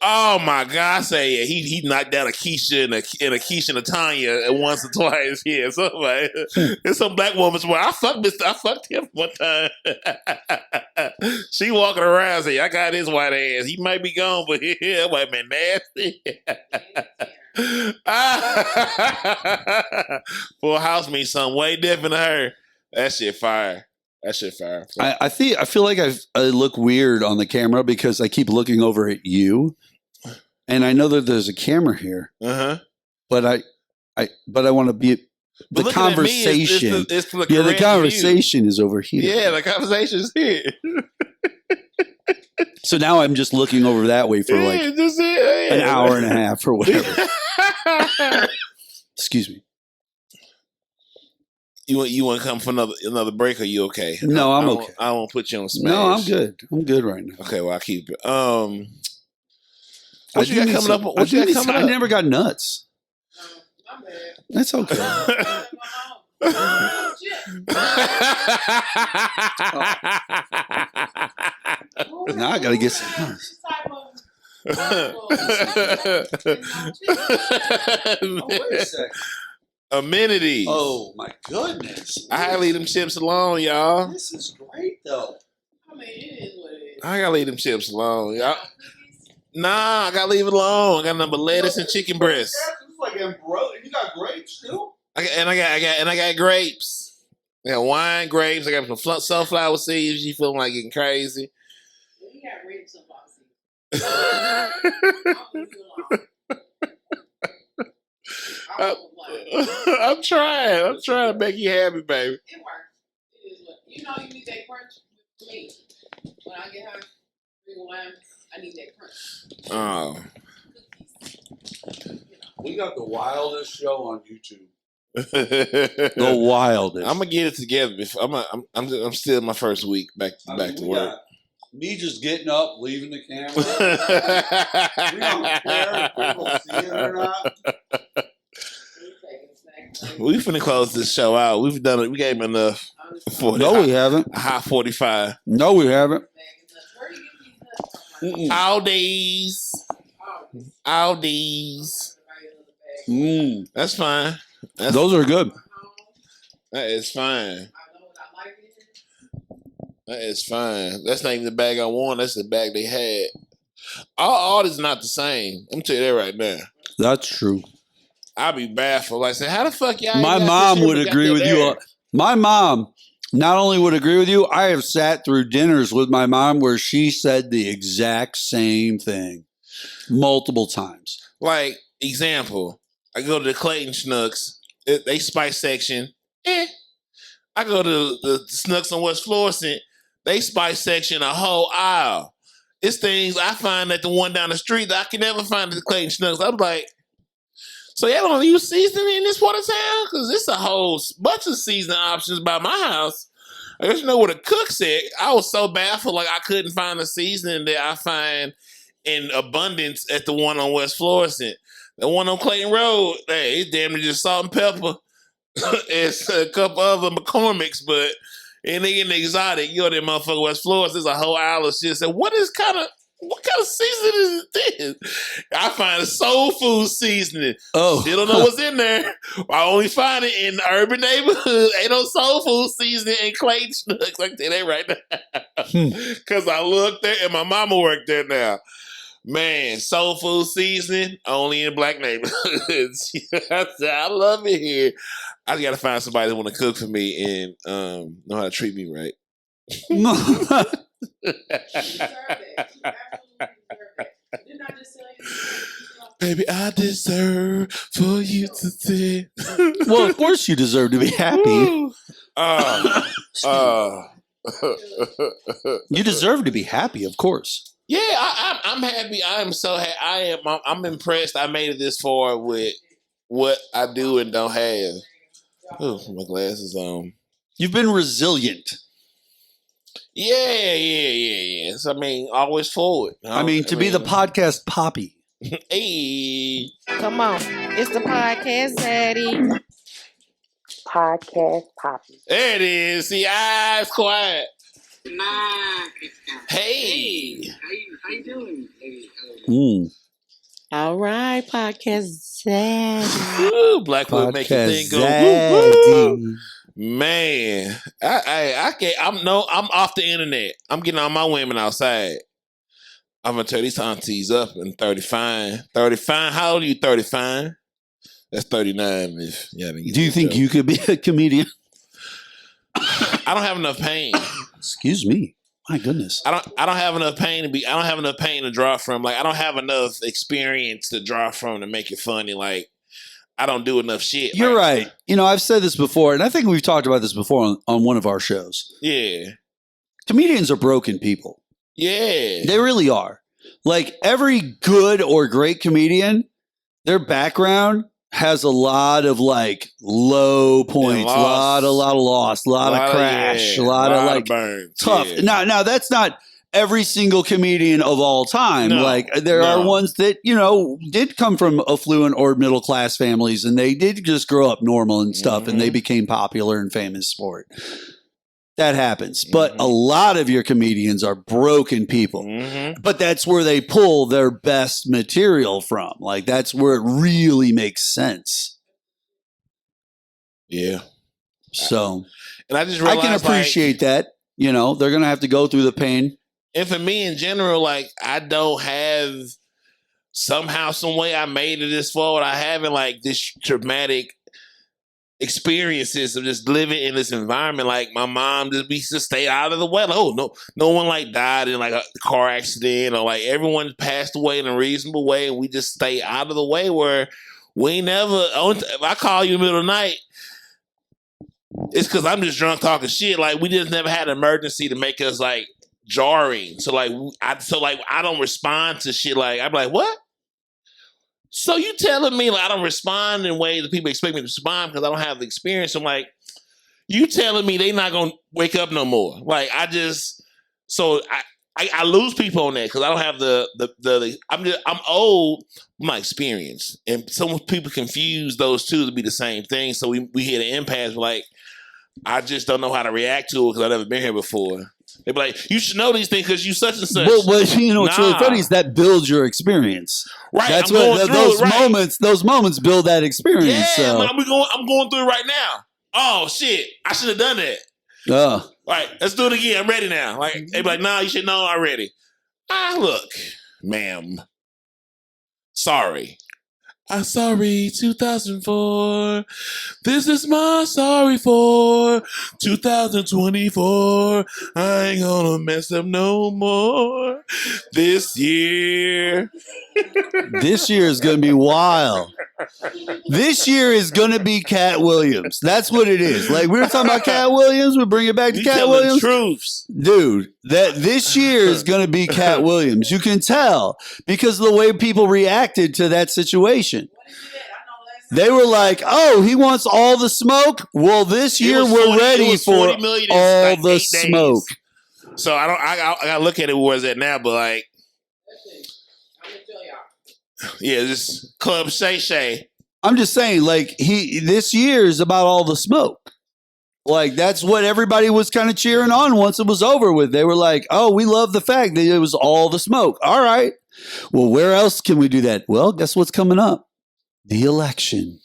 Oh my God! I say he knocked down a Keisha and a Keisha and a Tanya once or twice. Yeah, somebody. There's some black woman's where I fucked him one time. She walking around saying, "I got his white ass. He might be gone, but that white man nasty." Full House means something way different to her. That shit fire. I feel like I look weird on the camera because I keep looking over at you, and I know that there's a camera here. But I want to be the conversation. The conversation is over here. Yeah, the conversation is here. So now I'm just looking over that way for an hour and a half or whatever. Excuse me. You want to come for another break? Or you okay? No, I'm okay. I won't put you on smash. No, I'm good. I'm good right now. Okay, well I'll keep it. What you got coming up? What you got coming up? I never got nuts. That's okay. Now I gotta get some nuts. Wait a second. Amenities. Oh my goodness! I leave them chips alone, y'all. This is great, though. It is what it is. I gotta leave them chips alone, y'all. Nah, I gotta leave it alone. I got nothing but lettuce and chicken breast. You got grapes too. I got grapes. I got wine, grapes. I got some sunflower seeds. You feeling like getting crazy? You got red sunflower seeds. I'm trying to make you happy, baby. It works. You know, you need that crunch for me. When I get high, I need that crunch. Oh. We got the wildest show on YouTube. The wildest. I'm gonna get it together. I'm still in my first week back to work. Me just getting up, leaving the camera. We don't care if people see it or not. We finna close this show out. We've done it. We gave him enough. No, we haven't. A high 45. No, we haven't. Aldi's. That's fine. Those are good. That is fine. That is fine. That's not even the bag I want. That's the bag they had. All is not the same. I'm tell you that right now. That's true. I'll be baffled. Like, say, how the fuck y'all? My mom would agree with you. My mom not only would agree with you, I have sat through dinners with my mom where she said the exact same thing multiple times. Like, example, I go to the Clayton Schnucks. They spice section. I go to the Schnucks on West Florissant. They spice section a whole aisle. It's things I find at the one down the street that I can never find at the Clayton Schnucks. I'm like, so y'all don't use seasoning in this part of town? Because it's a whole bunch of seasoning options by my house. I just know what a cook said. I was so baffled, like I couldn't find the seasoning that I find in abundance at the one on West Florissant. The one on Clayton Road, hey, it's damn near just salt and pepper. It's a couple other McCormick's, but in the exotic, you know, that motherfucker West Florissant, there's a whole aisle of shit. So what kind of seasoning is this? I find a soul food seasoning. Oh. Still don't know what's in there. I only find it in urban neighborhoods. Ain't no soul food seasoning in Clayton Schnucks. I tell that right now. Because I looked there and my mama worked there now. Man, soul food seasoning only in black neighborhoods. I said, I love it here. I just got to find somebody that want to cook for me and know how to treat me right. You deserve that. You absolutely deserve that. Didn't I just tell you? Baby, I deserve for you to say. Well, of course you deserve to be happy. You deserve to be happy, of course. Yeah, I'm happy. I am so happy. I'm impressed. I made it this far with what I do and don't have. Oh, my glasses on. You've been resilient. Yeah. So, I mean, always forward. To be the podcast poppy. Hey. Come on. It's the podcast, Daddy. Podcast poppy. There it is. See, eyes quiet. Hey. Hey. How you doing? All right, podcast Daddy. Ooh, Blackwood make your thing go. Woo, woo. Man, I can't. I'm off the internet. I'm getting all my women outside. I'm gonna turn these aunties up in 35. 35. How old are you? 35. That's 39. If do you think you could be a comedian? I don't have enough pain. Excuse me. My goodness. I don't have enough pain to be. I don't have enough pain to draw from. Like I don't have enough experience to draw from to make it funny. Like I don't do enough shit. You're right. I've said this before, and I think we've talked about this before on one of our shows. Yeah. Comedians are broken people. Yeah. They really are. Like every good or great comedian, their background has a lot of like low points, a lot of loss, a lot of crash, a lot of like burns. tough. Yeah. Now that's not every single comedian of all time. No, like there are ones that, did come from affluent or middle class families and they did just grow up normal and stuff and they became popular and famous for it. That happens. But a lot of your comedians are broken people. But that's where they pull their best material from. Like that's where it really makes sense. Yeah. So and I just realized, I can appreciate that. They're going to have to go through the pain. And for me in general, like I don't have somehow, some way I made it this forward. I haven't like this traumatic experiences of just living in this environment. Like my mom we used to stay out of the way. Like, no one like died in like a car accident or like everyone passed away in a reasonable way and we just stay out of the way where we never, if I call you in the middle of the night, it's because I'm just drunk talking shit. Like we just never had an emergency to make us like jarring. So like I don't respond to shit. Like I'm like, what? So you telling me like I don't respond in ways that people expect me to respond because I don't have the experience? I'm like, you telling me they not gonna wake up no more? Like I lose people on that because I don't have I'm old, I'm not experienced, and some people confuse those two to be the same thing. So we hit an impasse. Like I just don't know how to react to it because I've never been here before. They be like, you should know these things because you such and such. But you know what's really funny is that builds your experience. Right, that's I'm what those right. Those moments build that experience. Yeah, so. I'm going through it right now. Oh shit, I should have done that. Oh. Right, let's do it again. I'm ready now. Like they be like, nah, you should know I'm ready. Look, ma'am. Sorry. I'm sorry, 2004. This is my sorry for 2024. I ain't gonna mess up no more this year. This year is gonna be wild. This year is gonna be Cat Williams. That's what it is. Like we were talking about Cat Williams, we bring it back to Cat Williams. Truths. Dude, that this year is gonna be Cat Williams. You can tell because of the way people reacted to that situation. They were like, "Oh, he wants all the smoke." Well, this year we're ready for all the smoke. So I gotta look at it where it's at now, but like, yeah, this Club Shay Shay. I'm just saying, like this year is about all the smoke. Like that's what everybody was kind of cheering on once it was over with. They were like, "Oh, we love the fact that it was all the smoke." All right. Well, where else can we do that? Well, guess what's coming up? The election.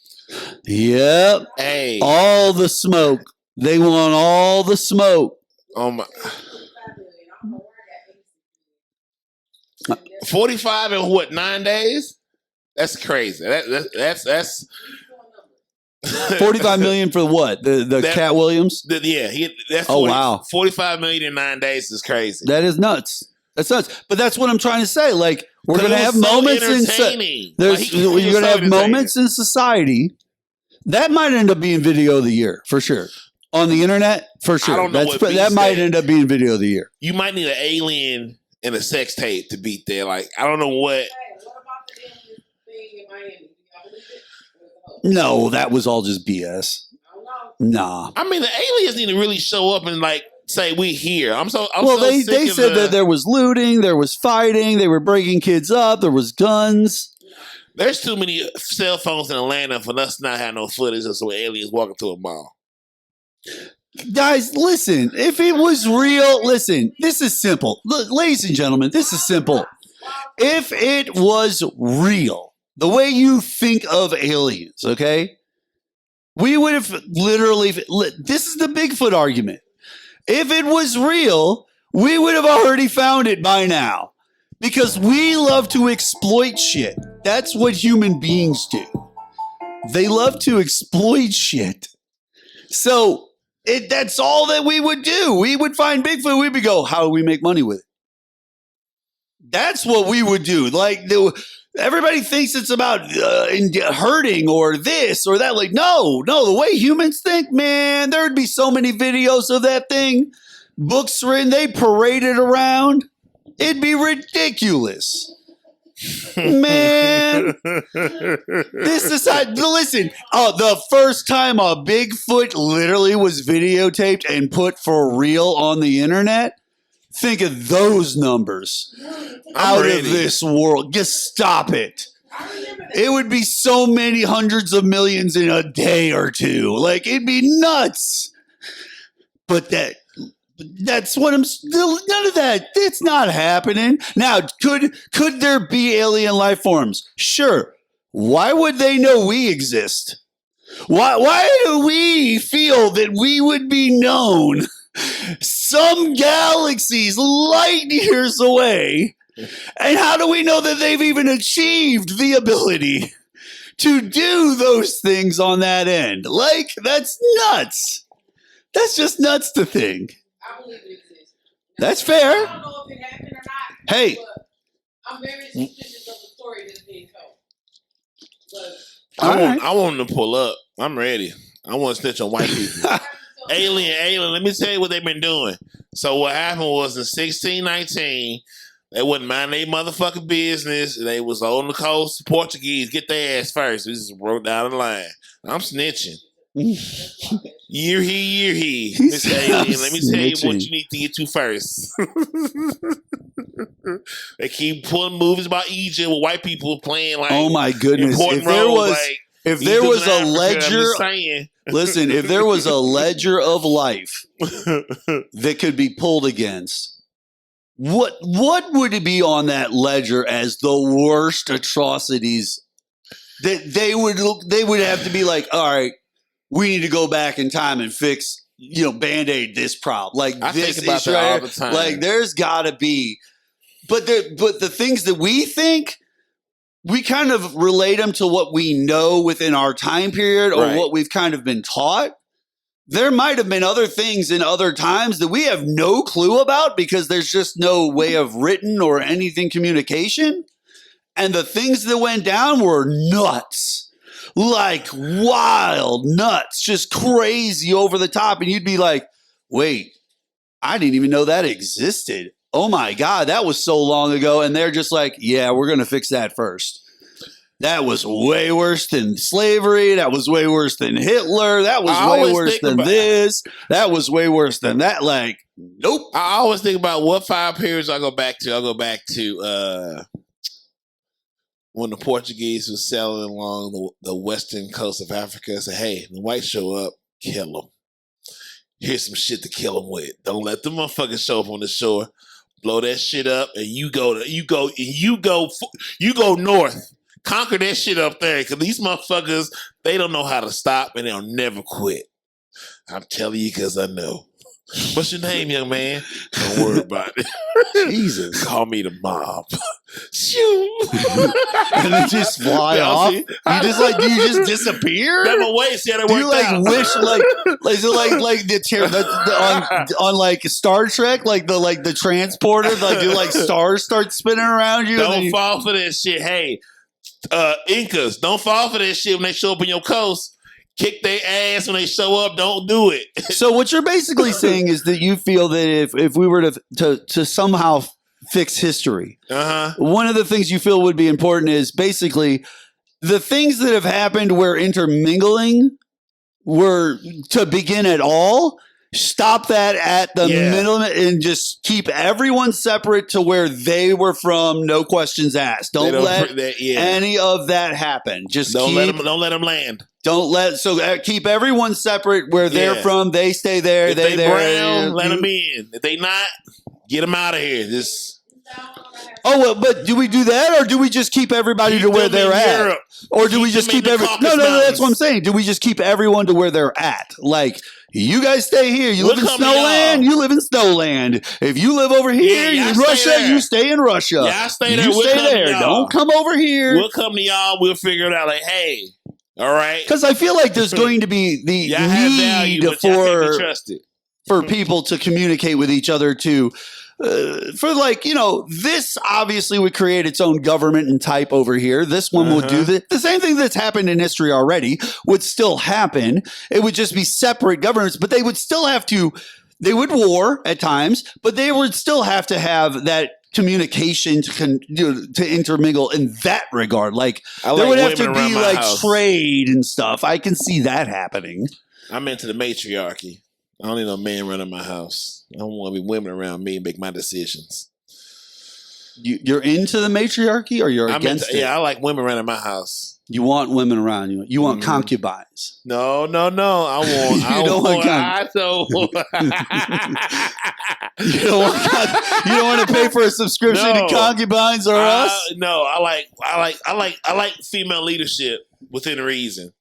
Yep. Hey. All the smoke. They want all the smoke. Oh my. 45 in what, 9 days? That's crazy. That's 45 million for what? The Cat Williams? That's 40, wow. 45 million in 9 days is crazy. That is nuts. That's nuts. But that's what I'm trying to say. Like we're going to have moments you're going to have moments in society that might end up being video of the year for sure. On the internet, for sure. I don't know that might end up being video of the year. You might need an alien and a sex tape to beat that. Like I don't know what. Hey, what about the alien thing in Miami? Do y'all believe it? No, that was all just BS. I don't know. Nah. I mean, the aliens need to really show up and like say we here. They said that there was looting, there was fighting, they were breaking kids up, there was guns. There's too many cell phones in Atlanta for us not have no footage of some aliens walking through a mall. Guys, listen, if it was real, listen, this is simple. Look, ladies and gentlemen, this is simple. If it was real, the way you think of aliens, okay, we would have literally, this is the Bigfoot argument. If it was real, we would have already found it by now because we love to exploit shit. That's what human beings do. They love to exploit shit. So that's all that we would do. We would find Bigfoot. We would go, how do we make money with it? That's what we would do. Like everybody thinks it's about hurting or this or that. Like, no, the way humans think, man, there would be so many videos of that thing. Books written, they parade it around. It'd be ridiculous. Man, this is listen. The first time a Bigfoot literally was videotaped and put for real on the internet. Think of those numbers out of this world. Just stop it. It would be so many hundreds of millions in a day or two. Like it'd be nuts. But that's what I'm still. None of that. It's not happening. Now, could there be alien life forms? Sure. Why would they know we exist? Why do we feel that we would be known some galaxies light years away? And how do we know that they've even achieved the ability to do those things on that end? Like, that's nuts. That's just nuts to think. I believe it exists. That's fair. I don't know if it happened or not. Hey. But I'm very suspicious of the story that's being told. But I want them to pull up. I'm ready. I want to snitch on white people. Alien. Let me tell you what they've been doing. So what happened was in 1619, they wouldn't mind their motherfucking business. They was on the coast. Portuguese, get their ass first. We just wrote down the line. I'm snitching. Year he. Miss Alien, let me tell you what you need to get to first. They keep pulling movies about Egypt with white people playing like, oh my goodness, important roles. Like, if there was a Africa, ledger, listen, if there was a ledger of life that could be pulled against, what would it be on that ledger as the worst atrocities that they would have to be like, all right, we need to go back in time and fix, Band-Aid this problem. Like I this think about issue that all right the time. Like there's gotta be, but the things that we think, we kind of relate them to what we know within our time period or Right. what we've kind of been taught. There might have been other things in other times that we have no clue about because there's just no way of written or anything communication. And the things that went down were nuts, like wild nuts, just crazy over the top. And you'd be like, wait, I didn't even know that existed. Oh my God, that was so long ago. And they're just like, yeah, we're going to fix that first. That was way worse than slavery. That was way worse than Hitler. That was way worse than this. That was way worse than that. Like, nope. I always think about what 5 periods I go back to. I'll go back to when the Portuguese was sailing along the western coast of Africa. I said, hey, the whites show up, kill them. Here's some shit to kill them with. Don't let them motherfuckers show up on the shore. Blow that shit up, and you go north. Conquer that shit up there, because these motherfuckers, they don't know how to stop, and they'll never quit. I'm telling you because I know. What's your name, young man? Don't worry about it. Jesus. Call me the mob. Shoo. And then just fly off. Do you just disappear? Never wait. See how that Do you worked out. wish is it like the on like Star Trek, like the transporter, do stars start spinning around you? Don't fall for that shit. Hey, Incas, don't fall for that shit when they show up on your coast. Kick their ass when they show up. Don't do it. So what you're basically saying is that you feel that if we were to somehow fix history, one of the things you feel would be important is basically the things that have happened where intermingling were to begin at all. Stop that at the minimum and just keep everyone separate to where they were from. No questions asked. Don't let any of that happen. Just don't let them land. Keep everyone separate where they're from. They stay there. If they brown, let them in. If they not, get them out of here. But do we do that, or do we just keep everybody to where they're at? Or do we just keep everyone? No, that's what I'm saying. Do we just keep everyone to where they're at? Like, you guys stay here. You live in Snowland. You live in Snowland. If you live over here in Russia, you stay in Russia. Yeah, I stay there. You stay there. Don't come over here. We'll come to y'all. We'll figure it out. Like, hey, all right. Because I feel like there's going to be the need for people to communicate with each other this obviously would create its own government and type over here. This one would do the same thing that's happened in history already would still happen. It would just be separate governments, but they would still they would war at times, but they would still have to have that communication to intermingle in that regard. Like there would have to be trade and stuff. I can see that happening. I'm into the matriarchy. I don't need no man running my house. I don't want to be women around me and make my decisions. You're into the matriarchy, or you're against it? Yeah, I like women running my house. You want women around you. You want concubines. No. I want. You don't want to pay for a subscription to concubines or us? No, I like female leadership within reason.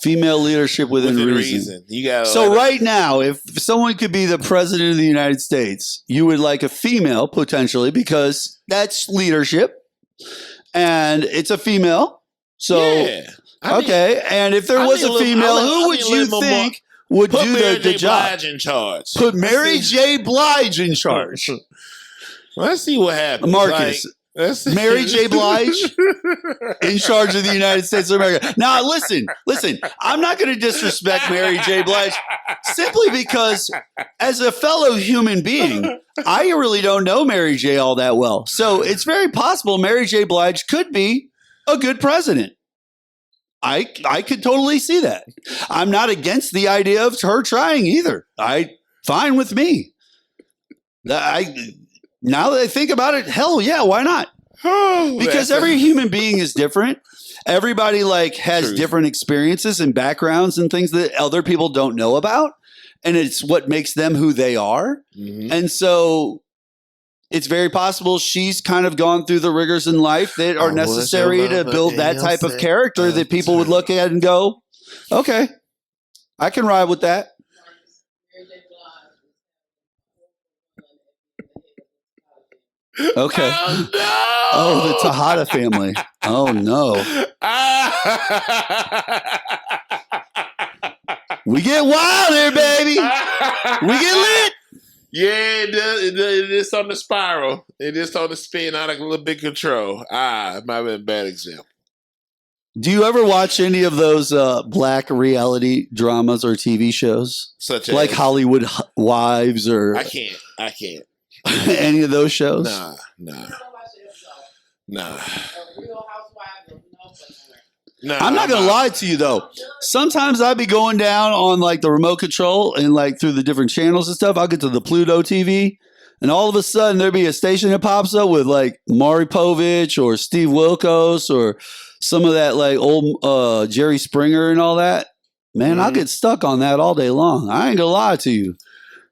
Female leadership within reason. You got right now, if someone could be the president of the United States, you would like a female potentially because that's leadership, and it's a female. So and if there was a female, who would you think would do the job? Blige in charge. Put Mary J. Blige in charge. Let's see what happens. Marcus. Mary J. Blige in charge of the United States of America. Now, listen. I'm not going to disrespect Mary J. Blige simply because, as a fellow human being, I really don't know Mary J. all that well. So it's very possible Mary J. Blige could be a good president. I could totally see that. I'm not against the idea of her trying either. Fine with me. Now that I think about it, hell yeah, why not? Because every human being is different. Everybody has different experiences and backgrounds and things that other people don't know about. And it's what makes them who they are. Mm-hmm. And so it's very possible she's kind of gone through the rigors in life that are necessary to build that type of character that people would look at and go, okay, I can ride with that. Okay. Oh, no. Oh, the Tejada family. Oh, no. We get wild here, baby. We get lit. Yeah, it is on the spiral. It is on the spin out of a little bit control. It might have been a bad example. Do you ever watch any of those black reality dramas or TV shows? Such as? Like Hollywood Wives or... I can't. Any of those shows? Nah. I'm not gonna lie to you though. Sometimes I'd be going down on the remote control and through the different channels and stuff. I'll get to the Pluto TV, and all of a sudden there'd be a station that pops up with Maury Povich or Steve Wilkos or some of that old Jerry Springer and all that. Man, I'll get stuck on that all day long. I ain't gonna lie to you.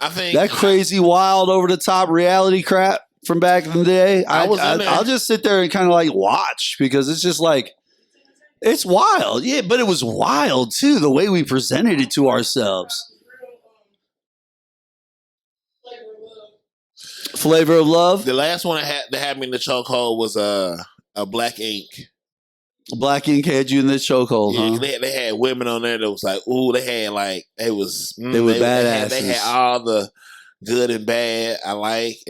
I think that crazy, wild, over the top reality crap from back in the day. I'll just sit there and kind of watch because it's just it's wild. Yeah, but it was wild too, the way we presented it to ourselves. Flavor of Love. The last one that had me in the chokehold was a Black Ink. Black Ink had you in the chokehold, huh? They had women on there that was they had they were badasses. They had all the good and bad and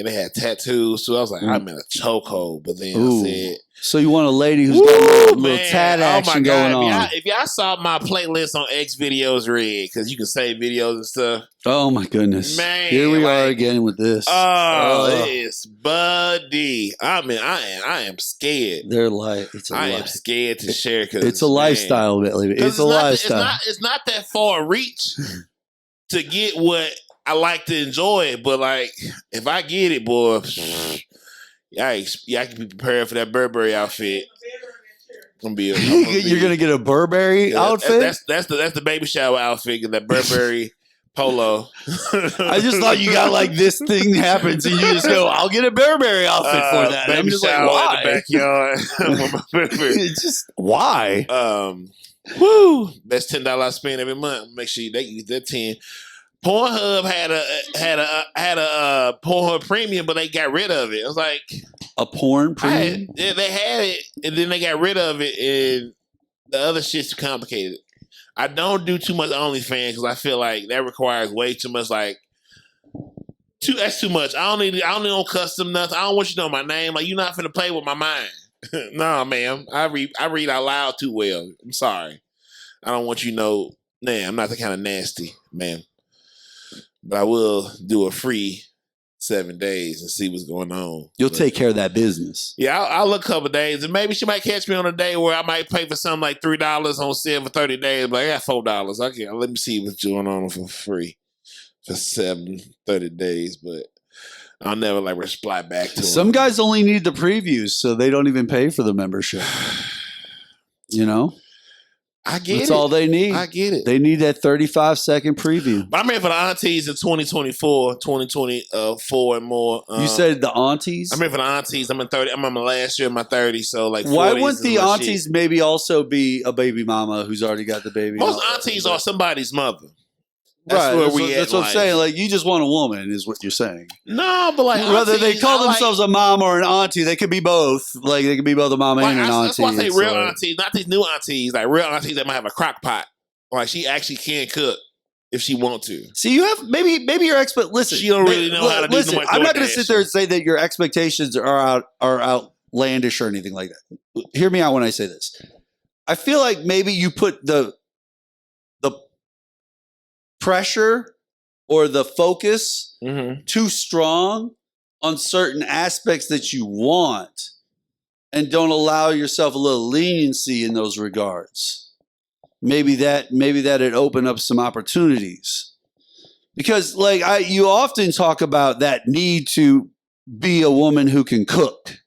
they had tattoos. So I was I'm in a chokehold. But then I said, so you want a lady who's got a little tat action going on? If y'all saw my playlist on X Videos Red, because you can save videos and stuff. Oh my goodness, man! Here we are again with this. It's buddy. I mean, I am scared. They're I am scared to share because it's a lifestyle, baby. It's a lifestyle. It's not that far a reach to get what I like to enjoy, but if I get it, boy, I can be prepared for that Burberry outfit. You're gonna get a Burberry outfit. That's the baby shower outfit. That Burberry polo. I just thought you got this thing happens and you just go, I'll get a Burberry outfit for that. Baby I'm just shower why? in the backyard. It's just why? That's $10 I spend every month. Make sure they use that 10. Pornhub had a Pornhub Premium, but they got rid of it. I was a porn premium. They had it, and then they got rid of it, and the other shit's too complicated. I don't do too much OnlyFans because I feel that requires way too much. That's too much. I don't need custom nothing. I don't want you to know my name. You're not finna play with my mind. No, ma'am. I read out loud too well. I'm sorry. I don't want you to know. Nah, I'm not the kind of nasty, man. But I will do a free 7 days and see what's going on. You'll take care of that business. Yeah, I'll look a couple of days, and maybe she might catch me on a day where I might pay for something like $3 on sale for 30 days. But I got $4. Okay, let me see what's going on for free for 30 days. But I'll never reply back to them. Some guys only need the previews, so they don't even pay for the membership. You know? I get That's it. all they need. I get it. They need that 35-second preview. But I'm here for the aunties in 2024 and more. You said the aunties? I'm here for the aunties. I'm in 30. I'm in my last year in my 30s, so why wouldn't the aunties maybe also be a baby mama who's already got the baby? Most aunties are somebody's mother. That's where we at. That's what I'm saying. You just want a woman, is what you're saying. No, but whether they call themselves a mom or an auntie, they could be both. They could be both a mom and an auntie. That's why I say real aunties, not these new aunties. Real aunties that might have a crock pot. She actually can cook if she want to. See, you have maybe your Listen, she don't really know how to do. I'm not going to sit there and say that your expectations are outlandish or anything like that. Hear me out when I say this. I feel like maybe you put the pressure or the focus too strong on certain aspects that you want and don't allow yourself a little leniency in those regards. Maybe that it opened up some opportunities. Because like you often talk about that need to be a woman who can cook.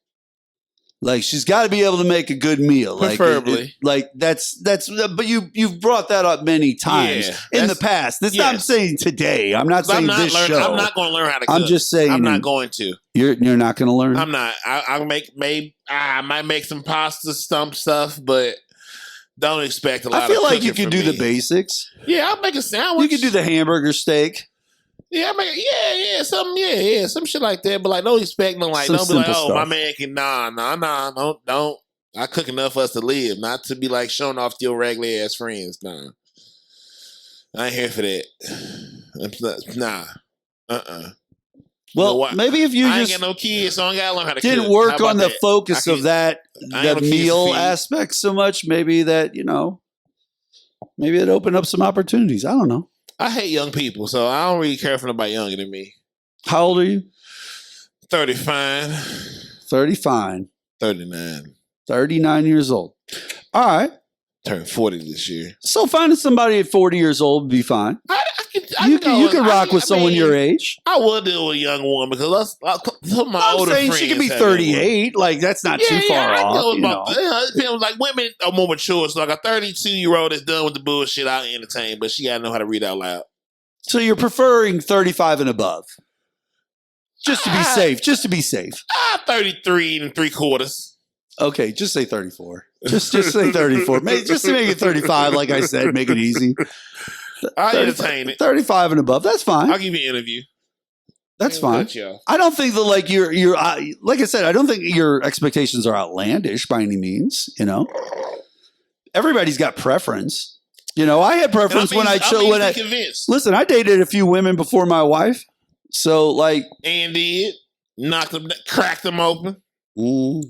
Like she's got to be able to make a good meal, preferably. But you've brought that up many times in the past. That's not I'm saying today. I'm not saying this show. I'm not going to learn how to cook. I'm just saying I'm not going to. You're not going to learn. I'm not. I might make some pasta stuff, but don't expect a lot. I feel of like you can do the basics. Yeah, I'll make a sandwich. You can do the hamburger steak. Yeah, some shit like that. But like, don't expect no like, don't be like, oh, my man can don't. I cook enough for us to live, not to be like showing off to your regular ass friends. Nah, I ain't here for that. Nah, Well, maybe if you I just ain't got no kids, so I gotta learn how to didn't cook. work on the focus of that meal feed. aspect so much, maybe that maybe it opened up some opportunities. I don't know. I hate young people, so I don't really care for nobody younger than me. How old are you? 35. 39. 39 years old. All right. Turned 40 this year. So finding somebody at 40 years old would be fine. You can rock with someone your age. I would deal with a young woman because some of my older friends. She could be 38. Like that's not too far off. Like women are more mature. So like a 32-year-old is done with the bullshit, I'll entertain, but she gotta know how to read out loud. So you're preferring 35 and above, just to be safe. 33 and 3/4. Okay, just say 34. Just say 34. Just to make it 35, like I said, make it easy. I'll entertain it. 35 and above, that's fine. I'll give you an interview. That's fine. I don't think that like you're like I said, I don't think your expectations are outlandish by any means. Everybody's got preference. I had preference when listen, I dated a few women before my wife. So like and did knocked them, cracked them open. A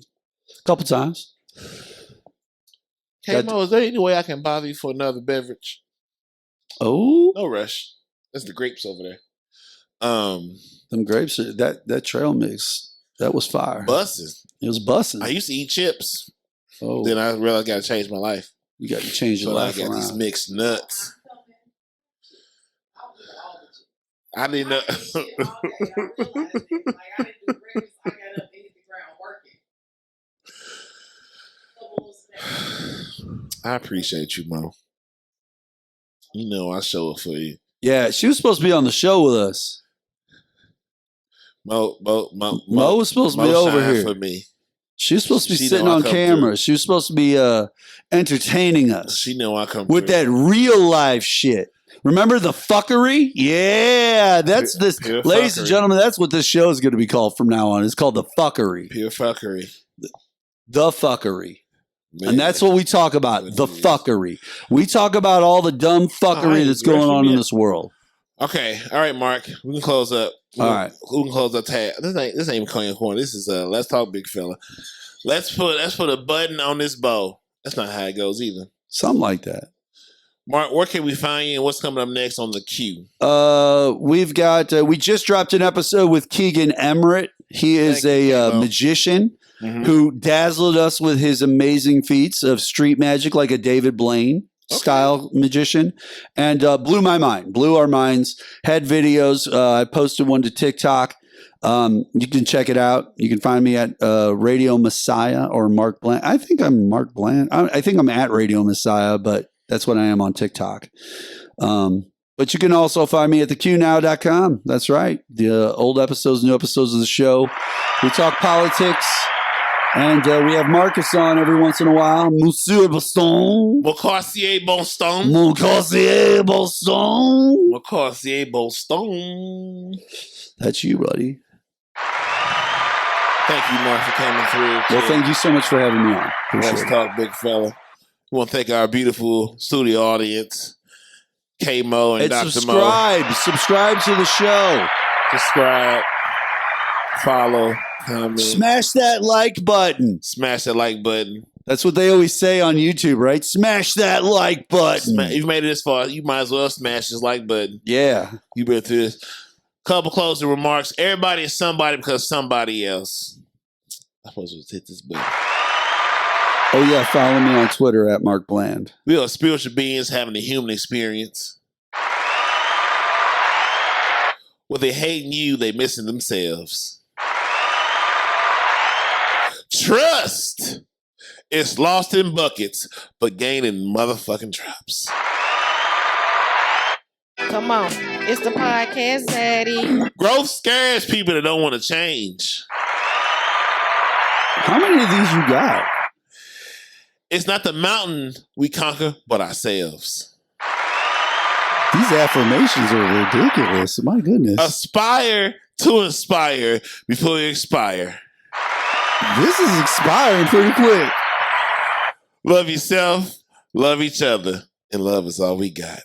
couple times. Hey Mo, is there any way I can bother you for another beverage? Oh, no rush. That's the grapes over there. Them grapes, that trail mix, that was fire. Busses. It was busses. I used to eat chips. Oh, then I realized I got to change my life. You got to change your life I got around. these mixed nuts. I didn't know. I appreciate you, Mo. I show up for you. Yeah, she was supposed to be on the show with us. Mo was supposed to be over here for me. She was supposed to be sitting on camera. She was supposed to be entertaining us. She know I come with that real life shit. Remember the fuckery? Yeah, that's this, Pure ladies Phuckery. and gentlemen. That's what this show is going to be called from now on. It's called the fuckery. Pure Phuckery. The fuckery. Man, and that's what we talk about. The fuckery. We talk about all the dumb fuckery that's going on in this world. Okay, all right, Mark. We can close up. All right, we can close up. This ain't even Clean Corner. This is Let's Talk Big Fella. Let's put a button on this bow. That's not how it goes either. Something like that. Mark, where can we find you and what's coming up next on the queue? We've got we just dropped an episode with Keegan Emmerich. He is a magician who dazzled us with his amazing feats of street magic, like a David Blaine style magician, and blew my mind, blew our minds. Had videos. I posted one to TikTok. You can check it out. You can find me at Radio Messiah or Mark Bland. I think I'm Mark Bland. I think I'm at Radio Messiah, but that's what I am on TikTok. But you can also find me at theqnow.com. That's right. The old episodes, new episodes of the show. We talk politics. And we have Marcus on every once in a while. Monsieur Boston. Mocassier Boston. Mocassier Boston. Mocassier Boston. That's you, buddy. Thank you, Mark, for coming through. Well, thank you so much for having me on. Let's talk, big fella. We want to thank our beautiful studio audience, K-Mo and Dr. Subscribe. Mo. Subscribe to the show. Subscribe. Follow. Comment. Smash that like button. Smash that like button. That's what they always say on YouTube, right? Smash that like button. You made it this far. You might as well smash this like button. Yeah. You been through this. Couple closing remarks. Everybody is somebody because somebody else. I'm supposed to hit this button. Oh, yeah. Follow me on Twitter at Mark Bland. We are spiritual beings having a human experience. Well, they hating you, they missing themselves. Trust is lost in buckets, but gained in motherfucking drops. Come on. It's the podcast, Daddy. Growth scares people that don't want to change. How many of these you got? It's not the mountain we conquer, but ourselves. These affirmations are ridiculous. My goodness. Aspire to inspire before you expire. This is expiring pretty quick. Love yourself, love each other, and love is all we got.